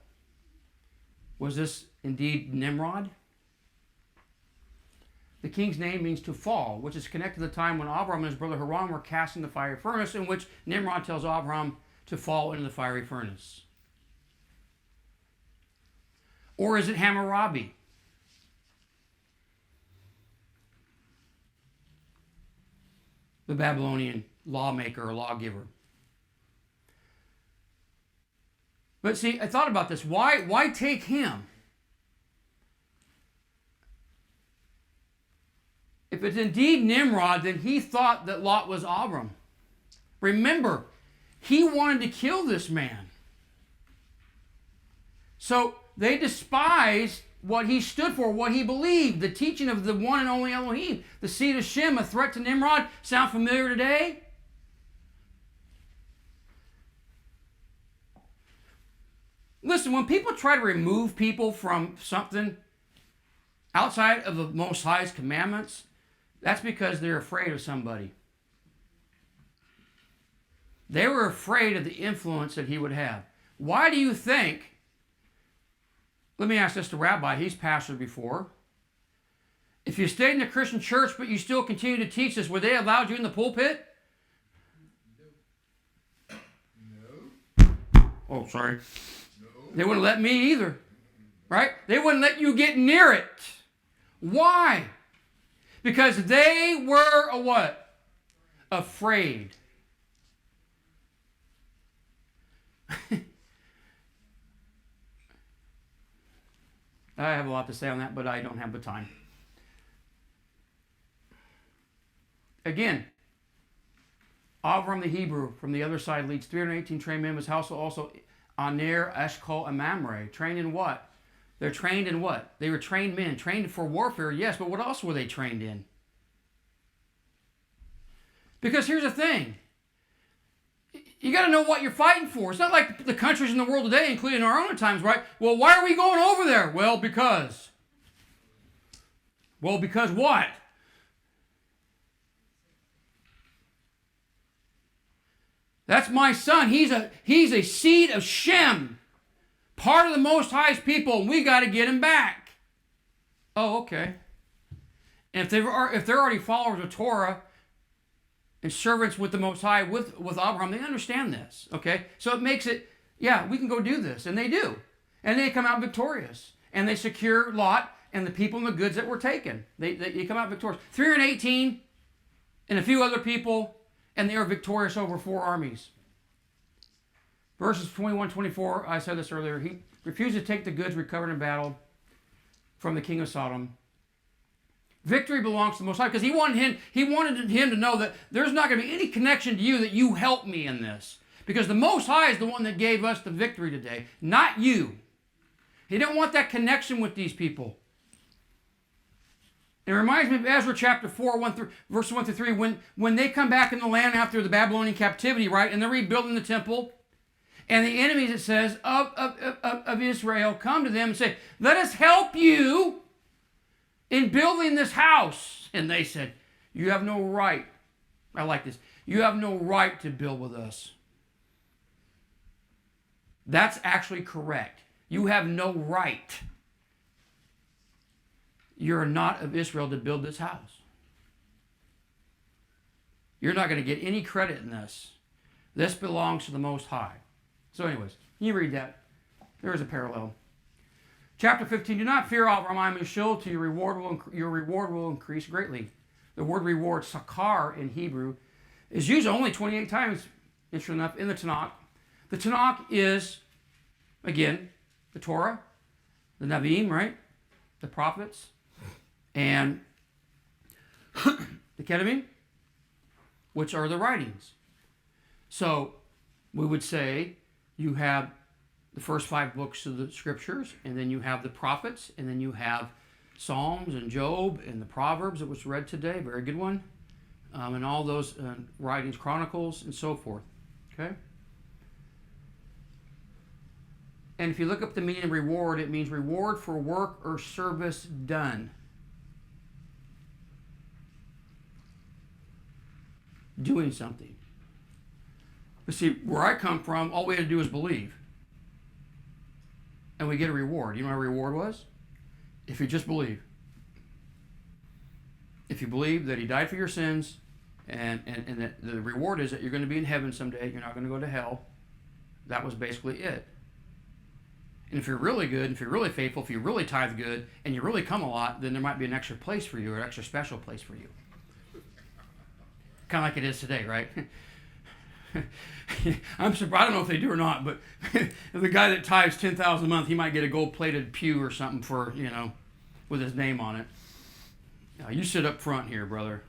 Was this indeed Nimrod? The king's name means to fall, which is connected to the time when Abraham and his brother Haran were cast in the fiery furnace, in which Nimrod tells Abraham to fall into the fiery furnace. Or is it Hammurabi? The Babylonian lawmaker or lawgiver. But see, I thought about this. Why take him? If it's indeed Nimrod, then he thought that Lot was Abram. Remember, he wanted to kill this man. So they despised what he stood for, what he believed, the teaching of the one and only Elohim. The seed of Shem, a threat to Nimrod. Sound familiar today? Listen, when people try to remove people from something outside of the Most High's commandments, that's because they're afraid of somebody. They were afraid of the influence that he would have. Why do you think, let me ask this to Rabbi, he's pastored before. If you stayed in the Christian church but you still continue to teach this, would they allow you in the pulpit? No. Oh, sorry. They wouldn't let me either, right? They wouldn't let you get near it. Why? Because they were a what? Afraid. I have a lot to say on that, but I don't have the time. Again, Avram the Hebrew from the other side leads 318 trained men of his household, also Aner, Eshcol, and Mamre. Trained in what? They're trained in what? They were trained men. Trained for warfare, yes, but what else were they trained in? Because here's the thing. You got to know what you're fighting for. It's not like the countries in the world today, including our own times, right? Well, why are we going over there? Well, because. Well, because what? That's my son. He's a seed of Shem. Part of the Most High's people, and we got to get him back. Oh, okay. And if they're already followers of Torah and servants with the Most High, with Abraham, they understand this. Okay? So it makes it, yeah, we can go do this. And they do. And they come out victorious. And they secure Lot and the people and the goods that were taken. They come out victorious. 318 and a few other people, and they are victorious over 4 armies. Verses 21, 24, I said this earlier. He refused to take the goods recovered in battle from the king of Sodom. Victory belongs to the Most High, because he wanted him to know that there's not going to be any connection to you that you help me in this. Because the Most High is the one that gave us the victory today, not you. He didn't want that connection with these people. It reminds me of Ezra chapter 4, verse 1 through 3, when they come back in the land after the Babylonian captivity, right, and they're rebuilding the temple, and the enemies, it says, of Israel come to them and say, let us help you in building this house. And they said, you have no right. I like this. You have no right to build with us. That's actually correct. You have no right. You're not of Israel to build this house. You're not going to get any credit in this. This belongs to the Most High. So anyways, you read that. There is a parallel. Chapter 15, do not fear, Avram, I am your shield, to your reward will increase greatly. The word reward, sakar in Hebrew, is used only 28 times, interesting enough, in the Tanakh. The Tanakh is, again, the Torah, the Nevi'im, right? The prophets, and the Ketuvim, which are the writings. So we would say you have the first 5 books of the scriptures, and then you have the prophets, and then you have Psalms and Job and the Proverbs that was read today, very good one, and all those writings, Chronicles, and so forth. Okay? And if you look up the meaning of reward, it means reward for work or service done. Doing something. But see, where I come from, all we had to do is believe. And we get a reward. You know what a reward was? If you just believe. If you believe that he died for your sins, and that the reward is that you're going to be in heaven someday, you're not going to go to hell. That was basically it. And if you're really good, if you're really faithful, if you really tithe good, and you really come a lot, then there might be an extra place for you, or an extra special place for you. Kind of like it is today, right? I'm surprised. I don't know if they do or not, but the guy that tithes $10,000 a month, he might get a gold-plated pew or something for, with his name on it. You sit up front here, brother.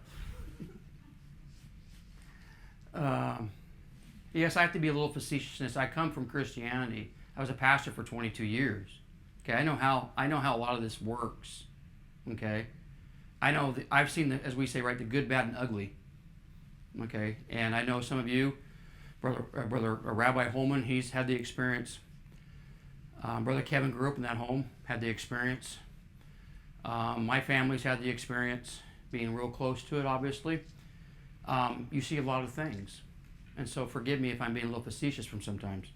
Yes, I have to be a little facetious. I come from Christianity. I was a pastor for 22 years. Okay, I know how a lot of this works. Okay, I've seen the, as we say, right, the good, bad, and ugly. Okay, and I know some of you, brother Rabbi Holman, he's had the experience. Brother Kevin grew up in that home, had the experience. My family's had the experience, being real close to it, obviously. You see a lot of things, and so forgive me if I'm being a little facetious from sometimes.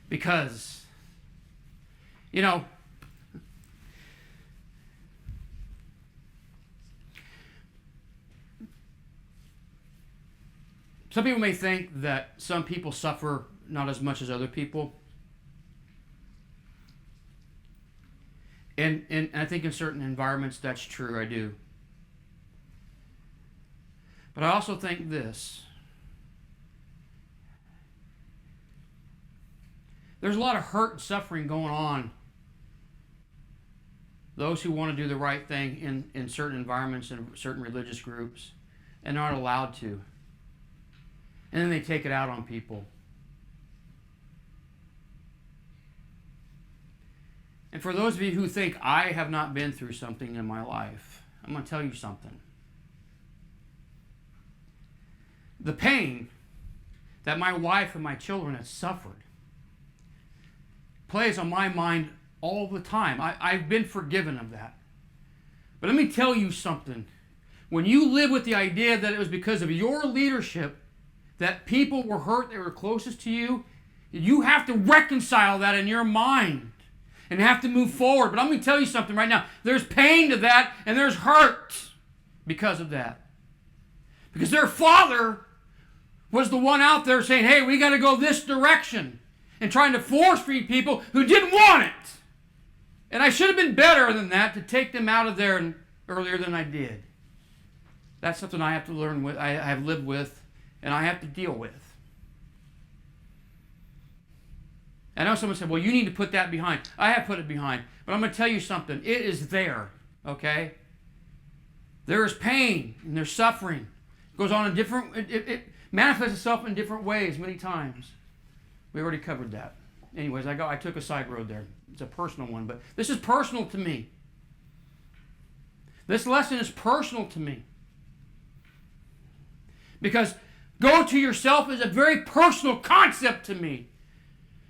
Because, some people may think that some people suffer not as much as other people. And I think in certain environments that's true, I do. But I also think this. There's a lot of hurt and suffering going on. Those who want to do the right thing in certain environments and certain religious groups and aren't allowed to. And then they take it out on people. And for those of you who think I have not been through something in my life, I'm going to tell you something. The pain that my wife and my children have suffered plays on my mind all the time. I've been forgiven of that. But let me tell you something. When you live with the idea that it was because of your leadership that people were hurt that were closest to you, you have to reconcile that in your mind and have to move forward. But I'm going to tell you something right now. There's pain to that and there's hurt because of that. Because their father was the one out there saying, hey, we got to go this direction, and trying to force feed people who didn't want it. And I should have been better than that to take them out of there earlier than I did. That's something I have to learn with, I have lived with, and I have to deal with. I know someone said, well, you need to put that behind. I have put it behind. But I'm going to tell you something. It is there, okay? There is pain and there's suffering. It goes on in different, it manifests itself in different ways many times. We already covered that. Anyways, I took a side road there. It's a personal one, but this is personal to me. This lesson is personal to me. Because go to yourself is a very personal concept to me.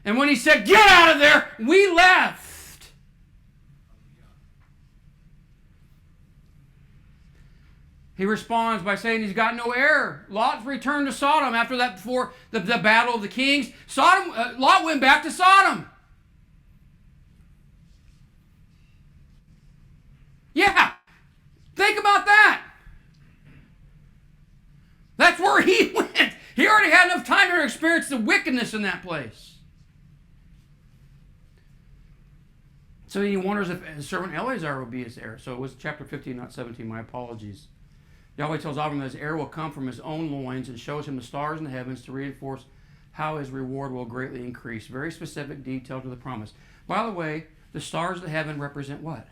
And when he said, get out of there, we left. He responds by saying he's got no heir. Lot's returned to Sodom after that, before the battle of the kings. Lot went back to Sodom. Yeah, think about that. That's where he went. He already had enough time to experience the wickedness in that place. So he wonders if his servant Eleazar will be his heir. So it was chapter 15, not 17. My apologies. Yahweh tells Abram that his heir will come from his own loins and shows him the stars in the heavens to reinforce how his reward will greatly increase. Very specific detail to the promise. By the way, the stars of the heaven represent what?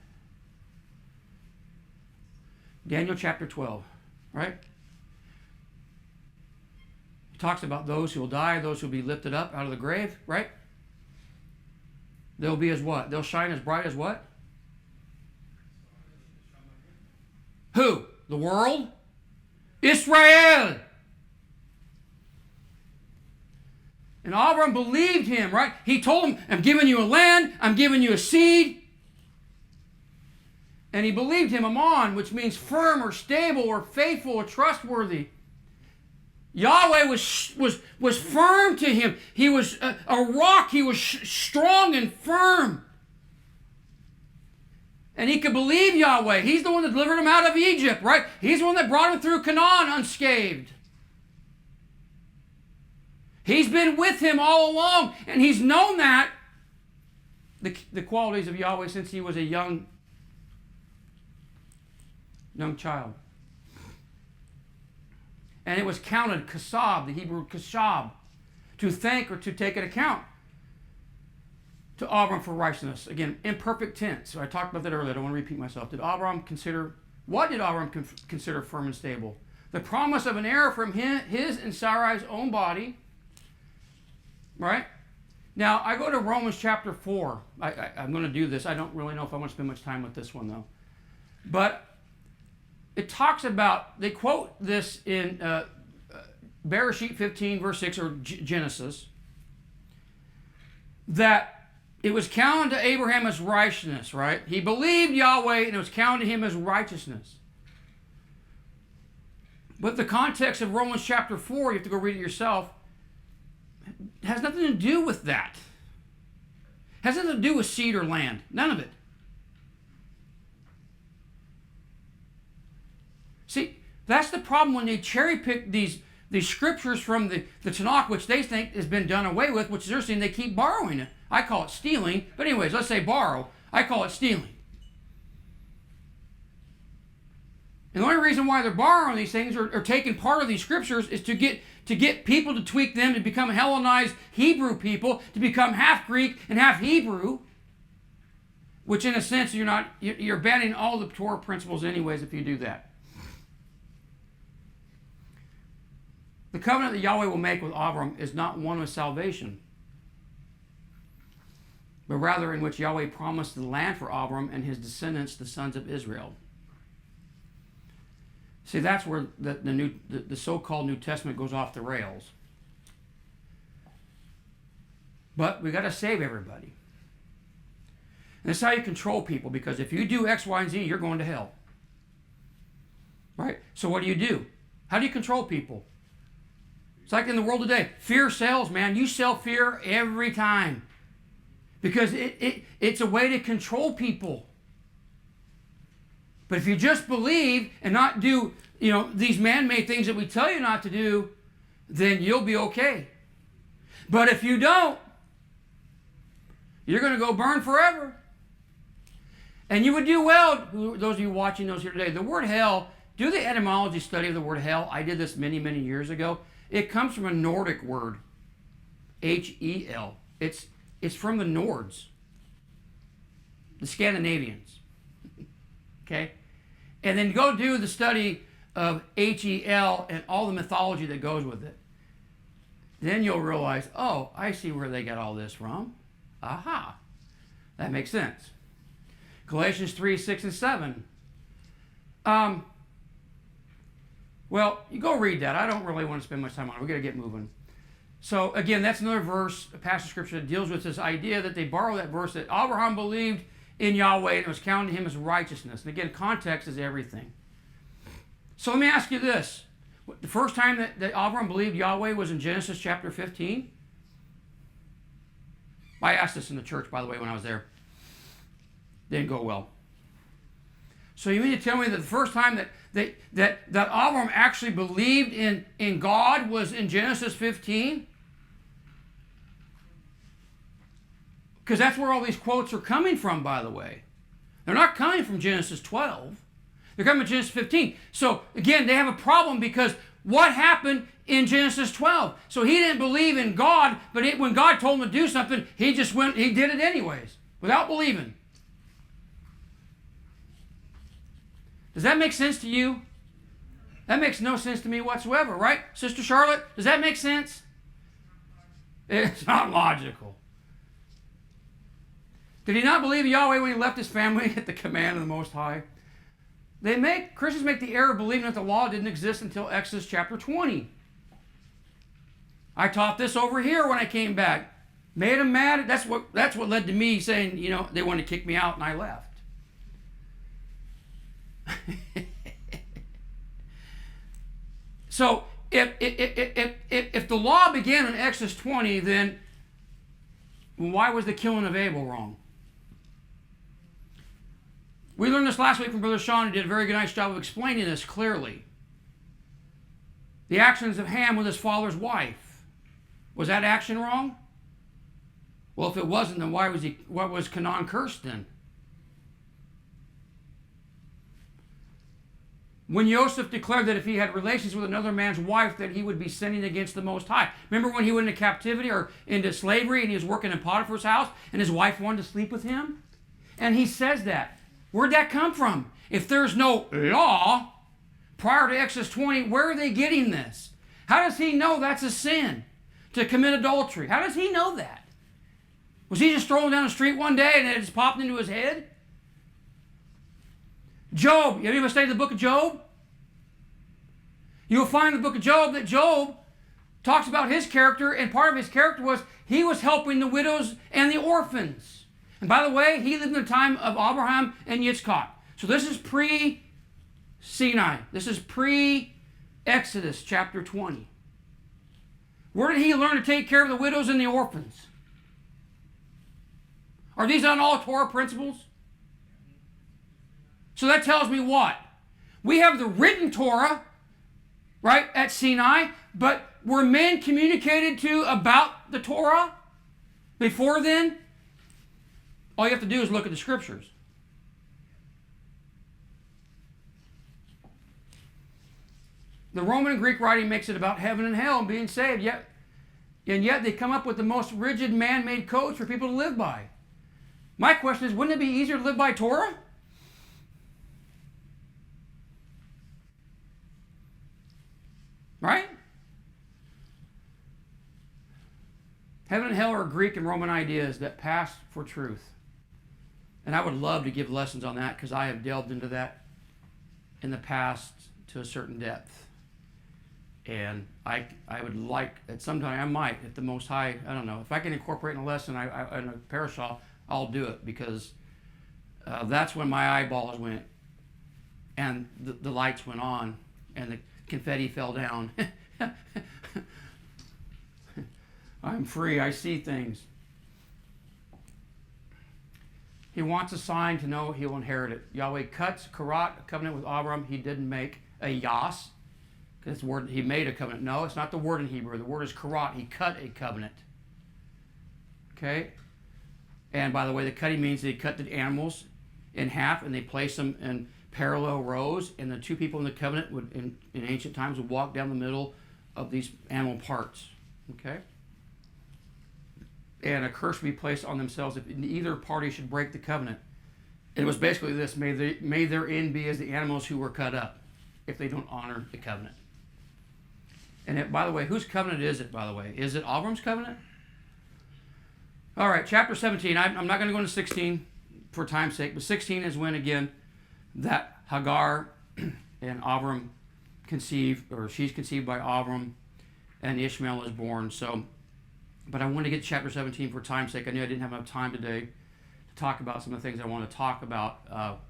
Daniel chapter 12, right? It talks about those who will die, those who will be lifted up out of the grave, right? They'll be as what? They'll shine as bright as what? Who? The world? Israel! And Abram believed him, right? He told him, I'm giving you a land, I'm giving you a seed. And he believed him, Aman, which means firm or stable or faithful or trustworthy. Yahweh was firm to him. He was a rock. He was strong and firm. And he could believe Yahweh. He's the one that delivered him out of Egypt, right? He's the one that brought him through Canaan unscathed. He's been with him all along, and he's known that, the qualities of Yahweh, since he was a young child. And it was counted, kasab, the Hebrew kashab, to thank or to take an account to Abram for righteousness. Again, imperfect tense. So I talked about that earlier. I don't want to repeat myself. What did Abram consider firm and stable? The promise of an heir from his and Sarai's own body. Right? Now, I go to Romans chapter 4. I'm going to do this. I don't really know if I want to spend much time with this one, though. But it talks about, they quote this in Bereshit 15, verse 6, or Genesis, that it was counted to Abraham as righteousness, right? He believed Yahweh, and it was counted to him as righteousness. But the context of Romans chapter 4, you have to go read it yourself, has nothing to do with that. Has nothing to do with seed or land. None of it. See, that's the problem when they cherry pick these scriptures from the Tanakh, which they think has been done away with, which they're saying they keep borrowing it. I call it stealing. But anyways, let's say borrow. I call it stealing. And the only reason why they're borrowing these things or taking part of these scriptures is to get people to tweak them to become Hellenized Hebrew people, to become half Greek and half Hebrew, which in a sense you're banning all the Torah principles anyways if you do that. The covenant that Yahweh will make with Abram is not one of salvation, but rather in which Yahweh promised the land for Abram and his descendants, the sons of Israel. See, that's where the so-called New Testament goes off the rails. But we got to save everybody. And that's how you control people, because if you do X, Y, and Z, you're going to hell. Right? So what do? How do you control people? It's like in the world today. Fear sells, man. You sell fear every time. Because it's a way to control people. But if you just believe and not do, these man-made things that we tell you not to do, then you'll be okay. But if you don't, you're going to go burn forever. And you would do well, those of you watching those here today, the word hell, do the etymology study of the word hell. I did this many, many years ago. It comes from a Nordic word, H-E-L. It's from the Nords, the Scandinavians. Okay? And then go do the study of H-E-L and all the mythology that goes with it. Then you'll realize, oh, I see where they got all this from. Aha. That makes sense. Galatians 3, 6, and 7. Well, you go read that. I don't really want to spend much time on it. We've got to get moving. So, again, that's another verse, a passage of Scripture that deals with this idea that they borrow that verse that Abraham believed in Yahweh and it was counted to him as righteousness. And again, context is everything. So let me ask you this. The first time that Abraham believed Yahweh was in Genesis chapter 15. I asked this in the church, by the way, when I was there. Didn't go well. So you mean to tell me that the first time that Abraham actually believed in God was in Genesis 15? Because that's where all these quotes are coming from, by the way. They're not coming from Genesis 12. They're coming from Genesis 15. So, again, they have a problem because what happened in Genesis 12? So he didn't believe in God, but when God told him to do something, he just went, he did it anyways, without believing. Does that make sense to you? That makes no sense to me whatsoever, right? Sister Charlotte, does that make sense? It's not logical. Did he not believe Yahweh when he left his family at the command of the Most High? Christians make the error of believing that the law didn't exist until Exodus chapter 20. I taught this over here when I came back. Made them mad. That's what led to me saying, they wanted to kick me out and I left. So if the law began in Exodus 20, then why was the killing of Abel wrong? We learned this last week from Brother Sean, who did a very good nice job of explaining this clearly. The actions of Ham with his father's wife. Was that action wrong? Well, if it wasn't, then what was Canaan cursed then? When Joseph declared that if he had relations with another man's wife, that he would be sinning against the Most High. Remember when he went into captivity or into slavery and he was working in Potiphar's house and his wife wanted to sleep with him? And he says that. Where'd that come from? If there's no law prior to Exodus 20, where are they getting this? How does he know that's a sin to commit adultery? How does he know that? Was he just strolling down the street one day and it just popped into his head? Job. You ever studied the book of Job? You'll find in the book of Job that Job talks about his character, and part of his character was he was helping the widows and the orphans. And by the way, he lived in the time of Abraham and Yitzchak. So this is pre-Sinai. This is pre-Exodus chapter 20. Where did he learn to take care of the widows and the orphans? Are these on all Torah principles? So that tells me what? We have the written Torah, right, at Sinai, but were men communicated to about the Torah before then? All you have to do is look at the scriptures. The Roman and Greek writing makes it about heaven and hell and being saved, yet they come up with the most rigid man-made codes for people to live by. My question is, wouldn't it be easier to live by Torah? Right? Heaven and hell are Greek and Roman ideas that pass for truth. And I would love to give lessons on that because I have delved into that in the past to a certain depth. And I would like, at some time, I might, if the Most High, I don't know, if I can incorporate in a lesson, in a Parshah, I'll do it because that's when my eyeballs went and the lights went on and the confetti fell down. I'm free. I see things. He wants a sign to know he'll inherit it. Yahweh cuts karat, a covenant with Abram. He didn't make a yas. Because the word, he made a covenant. No, it's not the word in Hebrew. The word is karat. He cut a covenant. Okay? And by the way, the cutting means they cut the animals in half and they place them in parallel rows. And the two people in the covenant would, in ancient times, would walk down the middle of these animal parts. Okay? And a curse would be placed on themselves if either party should break the covenant. It was basically this: may their end be as the animals who were cut up, if they don't honor the covenant. And by the way, whose covenant is it? By the way, is it Avram's covenant? All right, chapter 17. I'm not going to go into 16 for time's sake, but 16 is when again that Hagar and Avram conceive, or she's conceived by Avram, and Ishmael is born. So. But I want to get to chapter 17 for time's sake. I knew I didn't have enough time today to talk about some of the things I want to talk about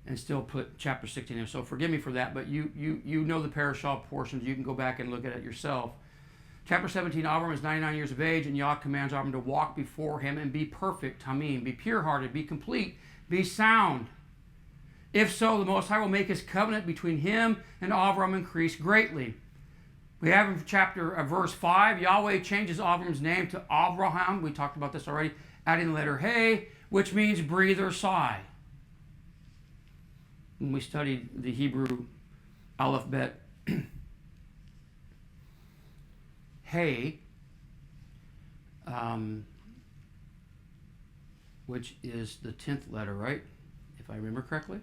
and still put chapter 16 in. So forgive me for that, but you know the Parashah portions. You can go back and look at it yourself. Chapter 17, Abram is 99 years of age, and Yah commands Abram to walk before him and be perfect, tamim, be pure-hearted, be complete, be sound. If so, the Most High will make his covenant between him and Abram increase greatly. We have in verse 5, Yahweh changes Avram's name to Abraham. We talked about this already, adding the letter Hey, which means breathe or sigh. When we studied the Hebrew alphabet, Hey, which is the 10th letter, right? If I remember correctly.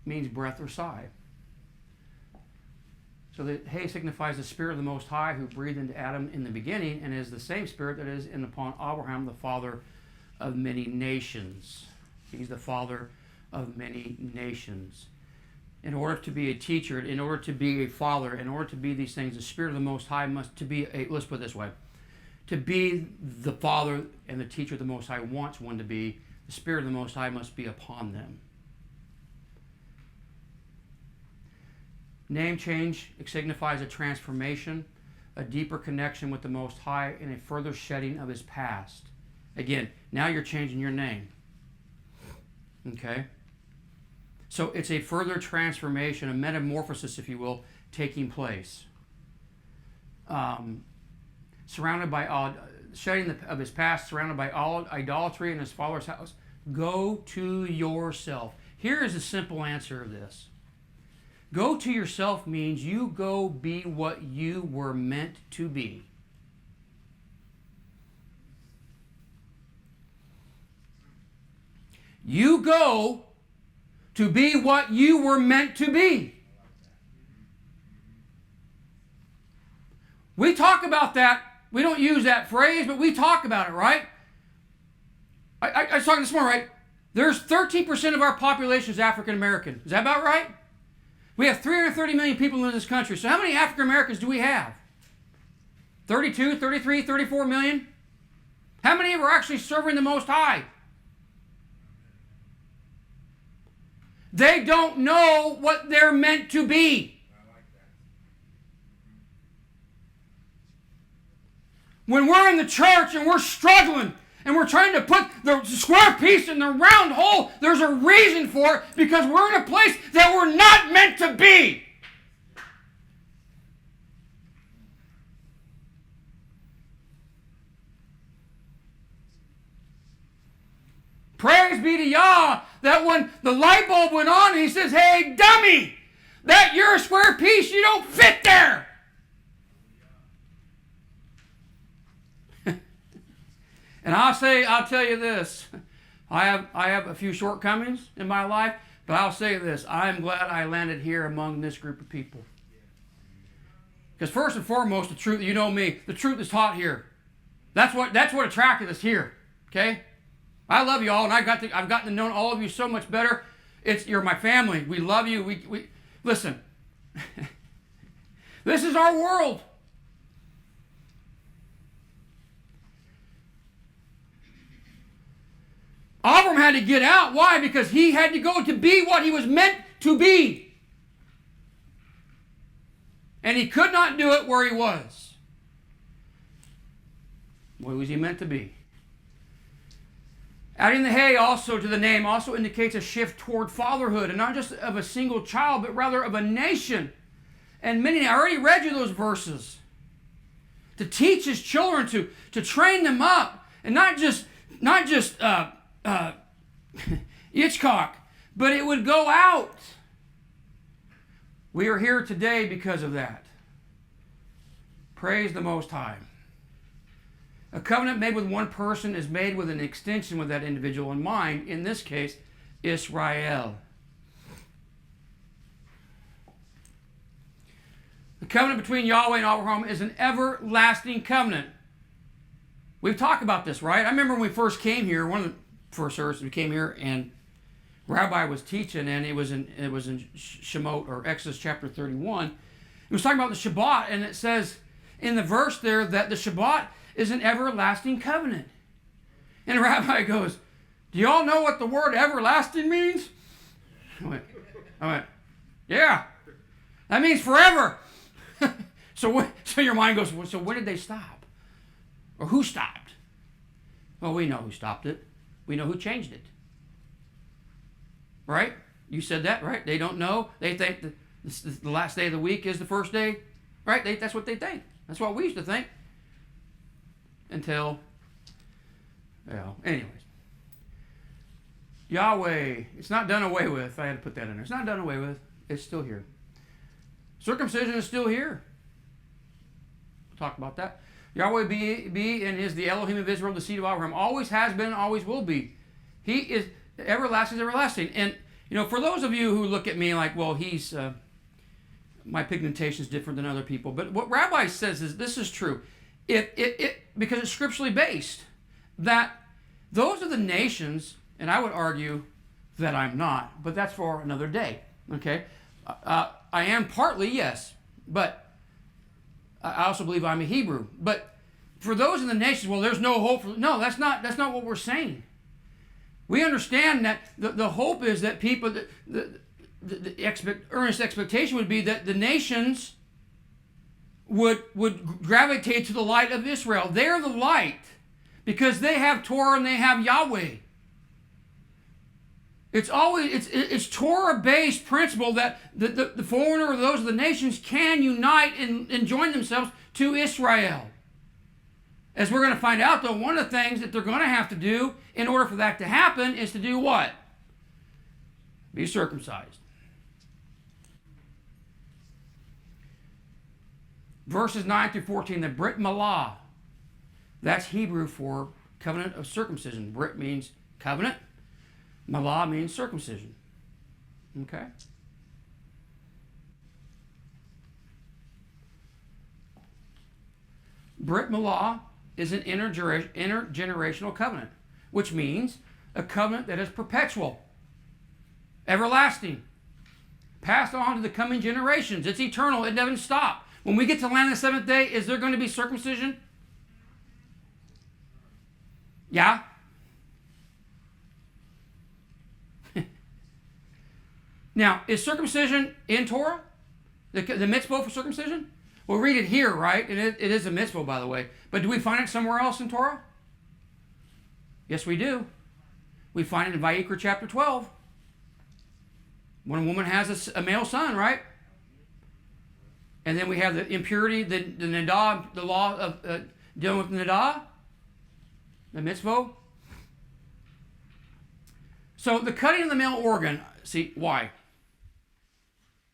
means breath or sigh. So the hay signifies the Spirit of the Most High who breathed into Adam in the beginning and is the same Spirit that is in upon Abraham, the father of many nations. He's the father of many nations. In order to be a teacher, in order to be a father, in order to be these things, the Spirit of the Most High must to be a, let's put it this way, to be the father and the teacher the Most High wants one to be, the Spirit of the Most High must be upon them. Name change signifies a transformation, a deeper connection with the Most High, and a further shedding of his past. Again, now you're changing your name. Okay? So it's a further transformation, a metamorphosis, if you will, taking place. Surrounded by all, shedding of his past, surrounded by all idolatry in his father's house. Go to yourself. Here is a simple answer of this. Go to yourself means you go be what you were meant to be. You go to be what you were meant to be. We talk about that. We don't use that phrase, but we talk about it, right? I was talking this morning, right? There's 13% of our population is African American. Is that about right? We have 330 million people in this country. So how many African Americans do we have? 32, 33, 34 million? How many are actually serving the Most High? They don't know what they're meant to be. When we're in the church and we're struggling and we're trying to put the square piece in the round hole, there's a reason for it, because we're in a place that we're not meant to be. Praise be to Yah that when the light bulb went on, he says, hey, dummy, that you're a square piece, you don't fit there. And I'll tell you this, I have a few shortcomings in my life, but I'll say this, I'm glad I landed here among this group of people. Because first and foremost, the truth, you know me, the truth is taught here. That's what attracted us here, okay? I love you all, and I've gotten to know all of you so much better. You're my family. We love you. We listen. This is our world. Abram had to get out. Why? Because he had to go to be what he was meant to be. And he could not do it where he was. What was he meant to be? Adding the hay also to the name also indicates a shift toward fatherhood, and not just of a single child, but rather of a nation. And many, I already read you those verses. To teach his children, to train them up, and not just Hitchcock, but it would go out. We are here today because of that. Praise the Most High. A covenant made with one person is made with an extension with that individual in mind, in this case, Israel. The covenant between Yahweh and Abraham is an everlasting covenant. We've talked about this, right? I remember when we first came here, one of the first services we came here, and Rabbi was teaching, and it was in Shemot, or Exodus chapter 31. He was talking about the Shabbat, and it says in the verse there that the Shabbat is an everlasting covenant. And the Rabbi goes, do you all know what the word everlasting means? I went, yeah, that means forever. So your mind goes, well, so when did they stop? Or who stopped? Well, we know who stopped it. We know who changed it. Right? You said that, right? They don't know. They think the last day of the week is the first day. Right? That's what they think. That's what we used to think. Until, anyways. Yahweh, it's not done away with. I had to put that in there. It's not done away with. It's still here. Circumcision is still here. We'll talk about that. Yahweh be and is the Elohim of Israel, the seed of Abraham. Always has been, always will be. He is everlasting, everlasting. And For those of you who look at me like, well, my pigmentation is different than other people. But what Rabbi says is, this is true. Because it's scripturally based, that those are the nations, and I would argue that I'm not, but that's for another day, okay? I am partly, yes, but I also believe I'm a Hebrew. But for those in the nations, well, there's no hope. No, that's not what we're saying. We understand that the hope is that people, the earnest expectation would be that the nations would gravitate to the light of Israel. They're the light because they have Torah and they have Yahweh. It's Torah-based principle that the foreigner or those of the nations can unite and join themselves to Israel. As we're going to find out, though, one of the things that they're going to have to do in order for that to happen is to do what? Be circumcised. Verses 9 through 14, the Brit Milah. That's Hebrew for covenant of circumcision. Brit means covenant. Milah means circumcision. Okay? Brit Milah is an intergenerational covenant, which means a covenant that is perpetual, everlasting, passed on to the coming generations. It's eternal. It doesn't stop. When we get to land the seventh day, is there going to be circumcision? Yeah? Now, is circumcision in Torah? The mitzvah for circumcision? We'll read it here, right? And it is a mitzvah, by the way. But do we find it somewhere else in Torah? Yes, we do. We find it in Vayikra chapter 12. When a woman has a male son, right? And then we have the impurity, the nidah, the law of dealing with nidah, the mitzvah. So the cutting of the male organ, see, why?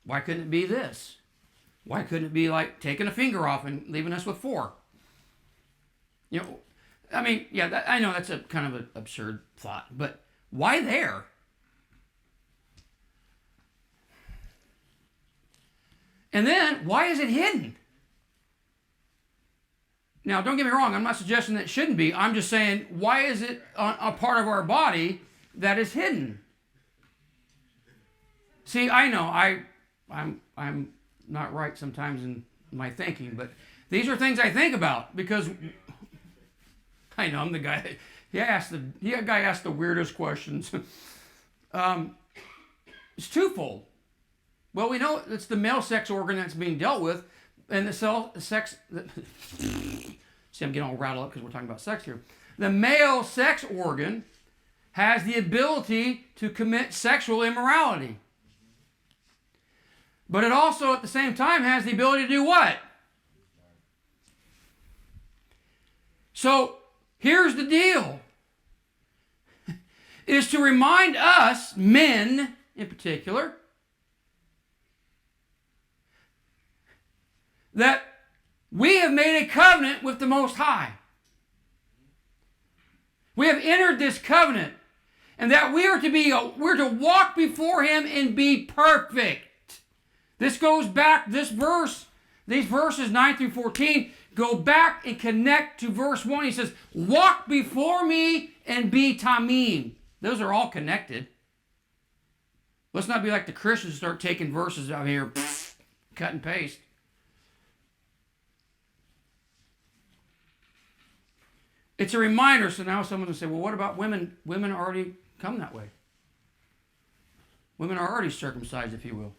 Why couldn't it be this? Why couldn't it be like taking a finger off and leaving us with 4? I mean, yeah, I know that's a kind of an absurd thought, but why there? And then, why is it hidden? Now, don't get me wrong, I'm not suggesting that it shouldn't be. I'm just saying, why is it a part of our body that is hidden? See, I know I'm not right sometimes in my thinking, but these are things I think about because I know I'm the guy. The guy asked the weirdest questions. It's twofold. Well, we know it's the male sex organ that's being dealt with, and sex. See, I'm getting all rattled up because we're talking about sex here. The male sex organ has the ability to commit sexual immorality. But it also, at the same time, has the ability to do what? So, here's the deal. Is to remind us, men in particular, that we have made a covenant with the Most High. We have entered this covenant, and that we're to walk before Him and be perfect. This goes back, these verses 9 through 14, go back and connect to verse 1. He says, walk before me and be tamim. Those are all connected. Let's not be like the Christians who start taking verses out here, cut and paste. It's a reminder, so now someone will say, well, what about women? Women already come that way. Women are already circumcised, if you will.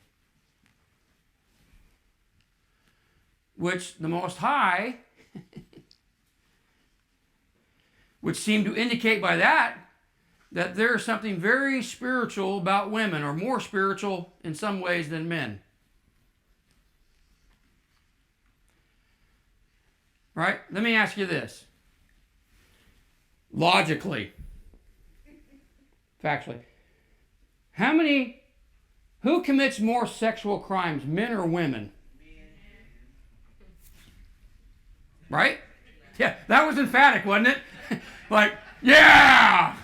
Which the Most High would seem to indicate by that there is something very spiritual about women, or more spiritual in some ways than men. Right? Let me ask you this. Logically, factually, who commits more sexual crimes, men or women? Right? Yeah, that was emphatic, wasn't it? Like, yeah!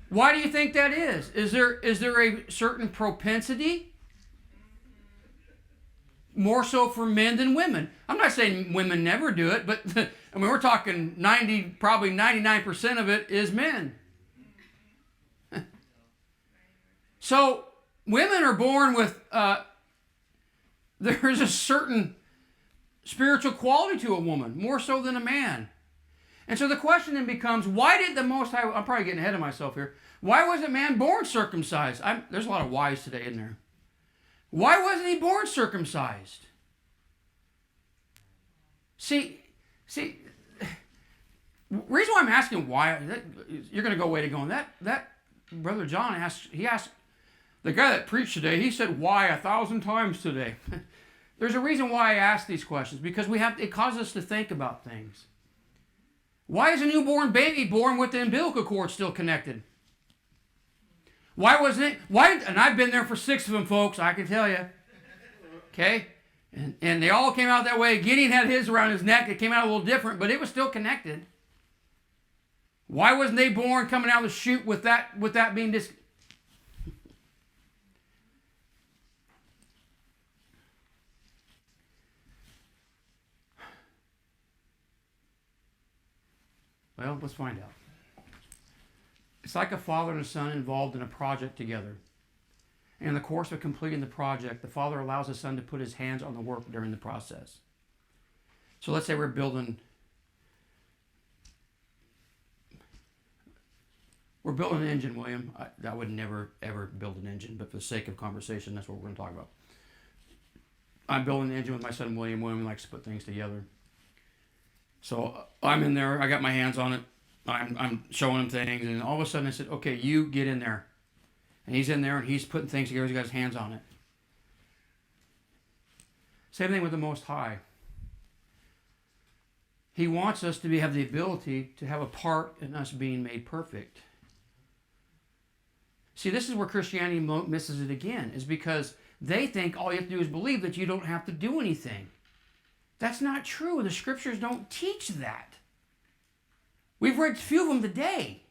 Why do you think that is? Is there a certain propensity? More so for men than women. I'm not saying women never do it, but I mean, we're talking probably 99% of it is men. So women are born with, there's a certain spiritual quality to a woman, more so than a man. And so the question then becomes, why did the Most High, I'm probably getting ahead of myself here, why wasn't man born circumcised? There's a lot of whys today, isn't there? Why wasn't he born circumcised? See, reason why I'm asking why, you're going to go away to going, that Brother John asked, the guy that preached today, he said why 1,000 times today. There's a reason why I ask these questions, because it causes us to think about things. Why is a newborn baby born with the umbilical cord still connected? Why wasn't it? And I've been there for 6 of them, folks, I can tell you. Okay? And they all came out that way. Gideon had his around his neck. It came out a little different, but it was still connected. Why wasn't they born coming out of the chute with that being Well, let's find out. It's like a father and a son involved in a project together. And in the course of completing the project, the father allows the son to put his hands on the work during the process. So let's say we're building an engine, William. I would never, ever build an engine, but for the sake of conversation, that's what we're going to talk about. I'm building an engine with my son, William. William likes to put things together. So I'm in there. I got my hands on it. I'm showing him things, and all of a sudden I said, okay, you get in there. And he's in there, and he's putting things together. He's got his hands on it. Same thing with the Most High. He wants us to have the ability to have a part in us being made perfect. See, this is where Christianity misses it again, is because they think all you have to do is believe that you don't have to do anything. That's not true. The scriptures don't teach that. We've read a few of them today.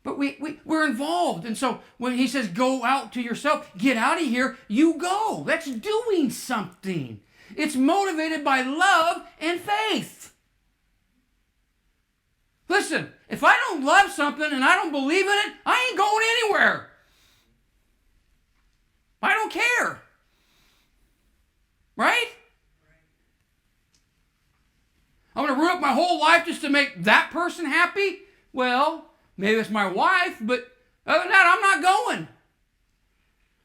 But we're involved. And so when he says, go out to yourself, get out of here, you go. That's doing something. It's motivated by love and faith. Listen, if I don't love something and I don't believe in it, I ain't going anywhere. I don't care. Right? I'm going to ruin up my whole life just to make that person happy? Well, maybe it's my wife, but other than that, I'm not going.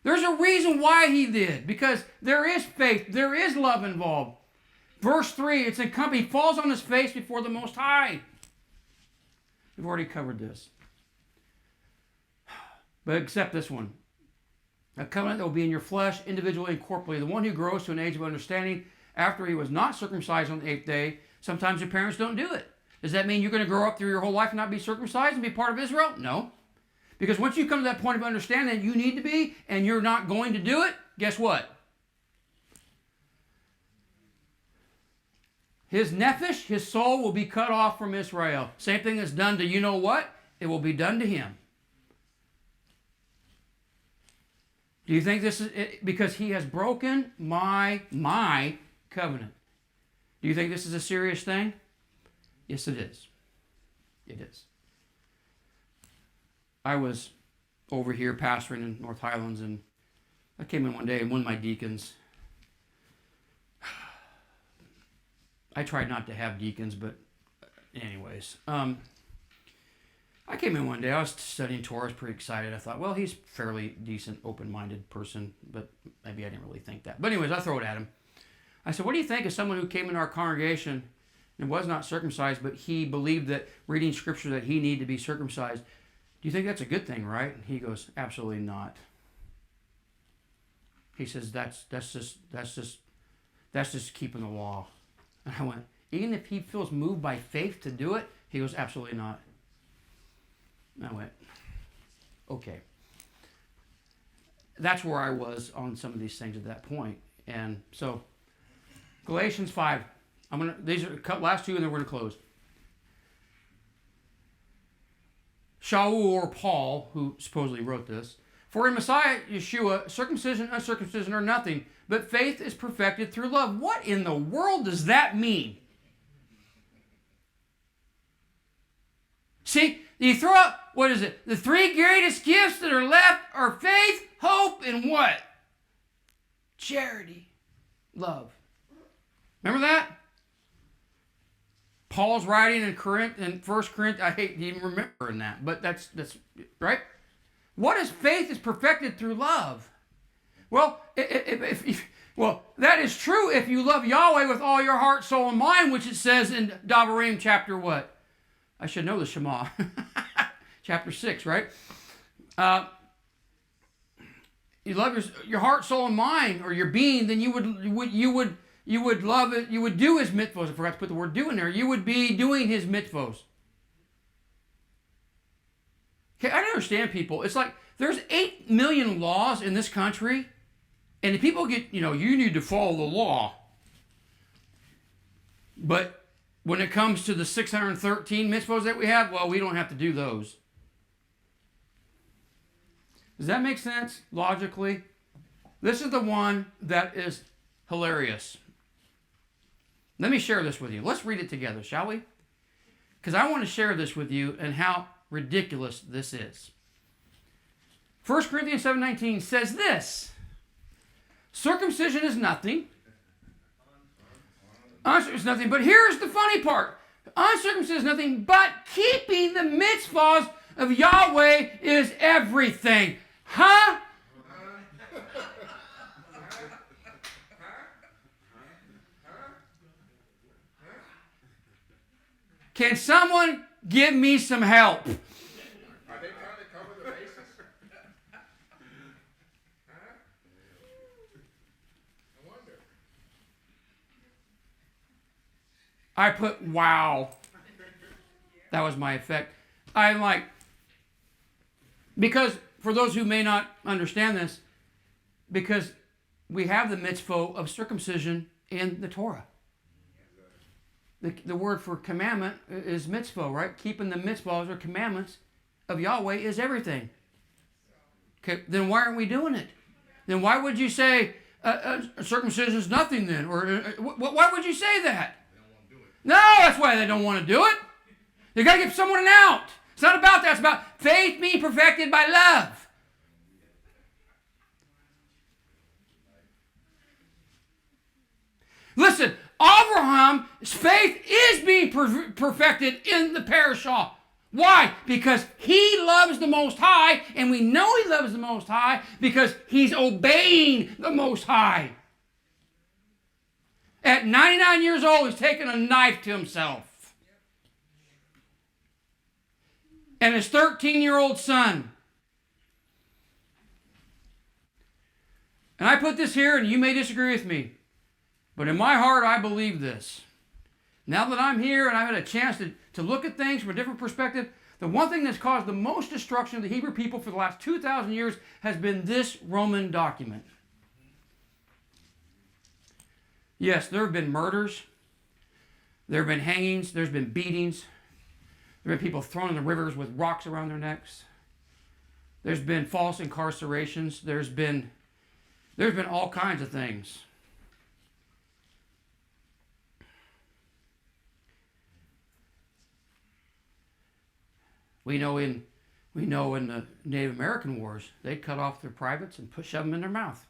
There's a reason why he did, because there is faith, there is love involved. Verse 3, it's in company, he falls on his face before the Most High. We've already covered this. But accept this one. A covenant that will be in your flesh, individually and corporally. The one who grows to an age of understanding after he was not circumcised on the 8th day. Sometimes your parents don't do it. Does that mean you're going to grow up through your whole life and not be circumcised and be part of Israel? No. Because once you come to that point of understanding that you need to be and you're not going to do it, guess what? His nephesh, his soul, will be cut off from Israel. Same thing that's done to you know what? It will be done to him. Do you think this is it? Because he has broken my covenant. Do you think this is a serious thing? Yes, it is. It is. I was over here pastoring in North Highlands, and I came in one day, and one of my deacons, I tried not to have deacons, but anyways, I came in one day, I was studying Torah, I was pretty excited. I thought, well, he's a fairly decent, open-minded person, but maybe I didn't really think that. But anyways, I throw it at him. I said, what do you think of someone who came in our congregation and was not circumcised, but he believed that reading scripture that he needed to be circumcised? Do you think that's a good thing, right? And he goes, absolutely not. He says, that's just keeping the law. And I went, even if he feels moved by faith to do it? He goes, absolutely not. And I went, okay. That's where I was on some of these things at that point. And so, Galatians 5. These are last two, and then we're going to close. Shaul or Paul, who supposedly wrote this, for in Messiah Yeshua, circumcision, uncircumcision are nothing, but faith is perfected through love. What in the world does that mean? See, you throw out, what is it? The three greatest gifts that are left are faith, hope, and what? Charity. Love. Remember that? Paul's writing in 1 Corinthians, I hate even remembering that, but that's right? What is faith is perfected through love? Well, well, that is true if you love Yahweh with all your heart, soul, and mind, which it says in Devarim chapter what? I should know the Shema. Chapter 6, right? You love your heart, soul, and mind, or your being, then you would love it. You would do his mitzvos. I forgot to put the word "do" in there. You would be doing his mitzvos. Okay, I don't understand people. It's like there's 8 million laws in this country, and the people get, you need to follow the law. But when it comes to the 613 mitzvos that we have, well, we don't have to do those. Does that make sense logically? This is the one that is hilarious. Let me share this with you. Let's read it together, shall we? Because I want to share this with you and how ridiculous this is. 1 Corinthians 7:19 says this: circumcision is nothing. Uncircumcision is nothing. But here's the funny part. Uncircumcision is nothing, but keeping the mitzvahs of Yahweh is everything. Huh? Can someone give me some help? Are they trying to cover the bases? I wonder. I put wow. That was my effect. I'm like, because for those who may not understand this, because we have the mitzvah of circumcision in the Torah. The word for commandment is mitzvah, right? Keeping the mitzvahs or commandments of Yahweh is everything. Okay, then why aren't we doing it? Then why would you say circumcision is nothing then? Or why would you say that? They don't want to do it. No, that's why they don't want to do it. You got to give someone an out. It's not about that. It's about faith being perfected by love. Listen, Abraham's faith is being perfected in the Parshah. Why? Because he loves the Most High, and we know he loves the Most High because he's obeying the Most High. At 99 years old, he's taken a knife to himself. And his 13-year-old son. And I put this here, and you may disagree with me. But in my heart, I believe this. Now that I'm here and I've had a chance to look at things from a different perspective, the one thing that's caused the most destruction of the Hebrew people for the last 2,000 years has been this Roman document. Yes, there have been murders. There have been hangings. There's been beatings. There have been people thrown in the rivers with rocks around their necks. There's been false incarcerations. There's been all kinds of things. We know in the Native American wars, they cut off their privates and shove them in their mouth.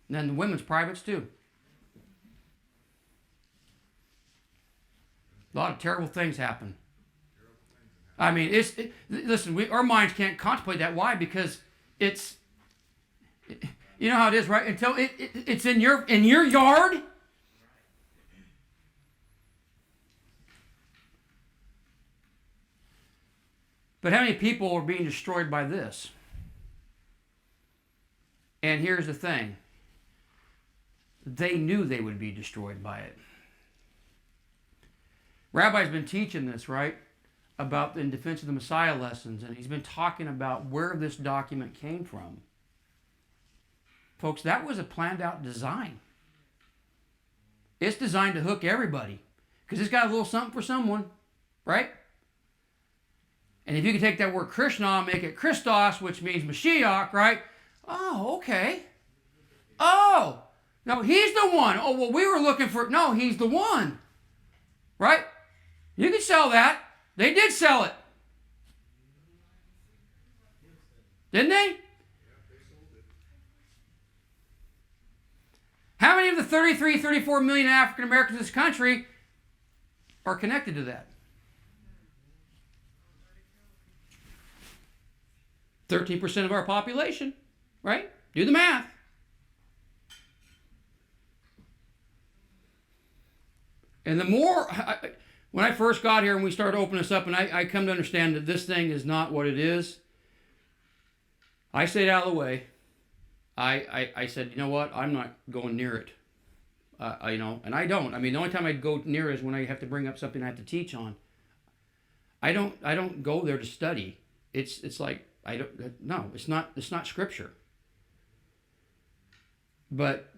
And then the women's privates too. A lot of terrible things happen. I mean, listen, our minds can't contemplate that. Why? Because it's, you know how it is, right? Until it's in your yard. But how many people are being destroyed by this? And here's the thing. They knew they would be destroyed by it. Rabbi's been teaching this, right? About in defense of the Messiah lessons. And he's been talking about where this document came from. Folks, that was a planned out design. It's designed to hook everybody. Because it's got a little something for someone. Right? And if you can take that word Krishna and make it Christos, which means Mashiach, right? Oh, okay. Oh, no, he's the one. Oh, well, we were looking for, no, he's the one. Right? You can sell that. They did sell it. Didn't they? How many of the 33, 34 million African Americans in this country are connected to that? 13% of our population, right? Do the math. And the more, when I first got here and we started opening this up and I come to understand that this thing is not what it is, I stayed out of the way. I said, you know what? I'm not going near it. And I don't. I mean, the only time I go near is when I have to bring up something I have to teach on. I don't go there to study. It's like it's not scripture. But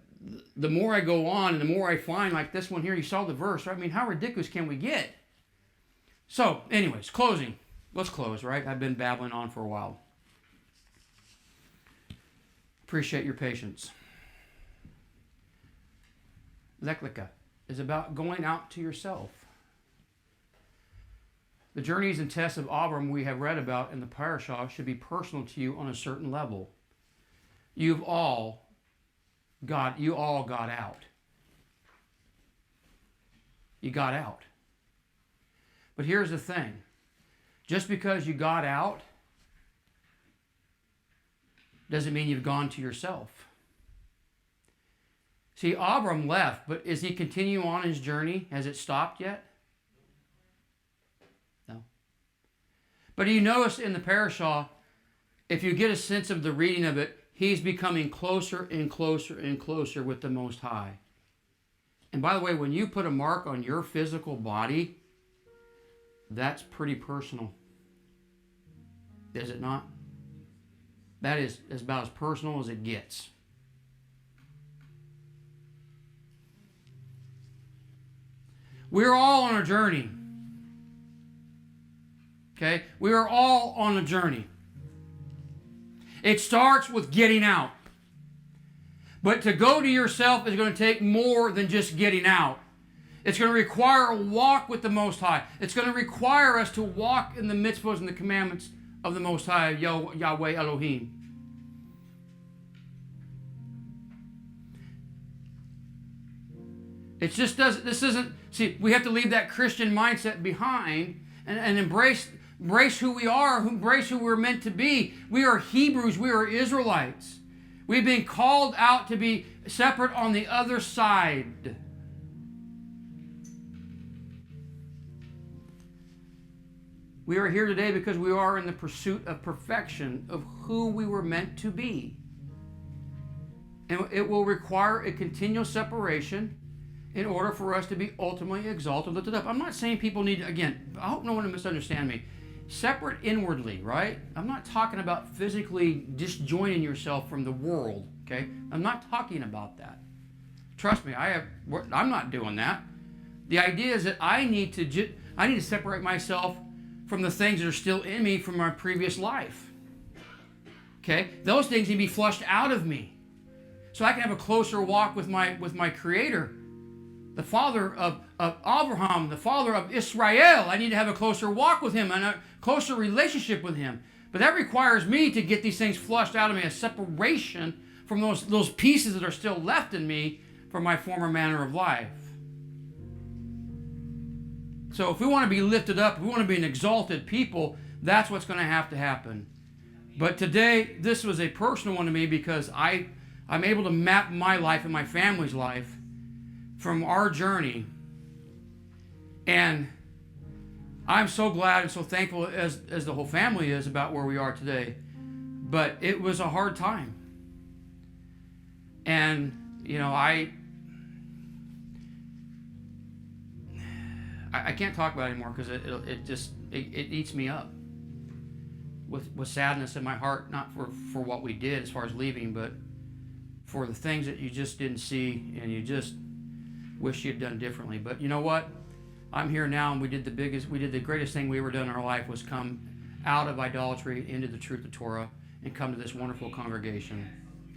the more I go on and the more I find, like this one here, you saw the verse, right? I mean, how ridiculous can we get? So, anyways, closing. Let's close, right? I've been babbling on for a while. Appreciate your patience. Lakha is about going out to yourself. The journeys and tests of Abram we have read about in the Parshah should be personal to you on a certain level. You all got out. You got out. But here's the thing. Just because you got out doesn't mean you've gone to yourself. See, Abram left, but is he continuing on his journey? Has it stopped yet? No. But you notice in the Parashah, if you get a sense of the reading of it, he's becoming closer and closer and closer with the Most High. And by the way, when you put a mark on your physical body, that's pretty personal. Is it not? That is about as personal as it gets. We're all on a journey. Okay? We are all on a journey. It starts with getting out. But to go to yourself is going to take more than just getting out. It's going to require a walk with the Most High. It's going to require us to walk in the mitzvahs and the commandments of the Most High, Yahweh Elohim. It just doesn't, this isn't, see, we have to leave that Christian mindset behind and embrace who we are, embrace who we're meant to be. We are Hebrews, we are Israelites. We've been called out to be separate on the other side. We are here today because we are in the pursuit of perfection of who we were meant to be. And it will require a continual separation in order for us to be ultimately exalted, lifted up. I'm not saying people need, again, I hope no one will misunderstand me. Separate inwardly, right? I'm not talking about physically disjoining yourself from the world, okay? I'm not talking about that. Trust me, I'm not doing that. The idea is that I need to separate myself from the things that are still in me from my previous life. Okay? Those things need to be flushed out of me. So I can have a closer walk with my Creator. The father of Abraham, the father of Israel. I need to have a closer walk with him and a closer relationship with him. But that requires me to get these things flushed out of me, a separation from those pieces that are still left in me from my former manner of life. So if we want to be lifted up, if we want to be an exalted people, that's what's going to happen. But today, this was a personal one to me because I'm able to map my life and my family's life from our journey. And I'm so glad and so thankful as the whole family is about where we are today. But it was a hard time. And, you know, I can't talk about it anymore because it eats me up with sadness in my heart, not for what we did as far as leaving, but for the things that you just didn't see and you just wish you'd done differently. But you know what? I'm here now, and we did the greatest thing we ever done in our life was come out of idolatry into the truth of Torah and come to this wonderful congregation.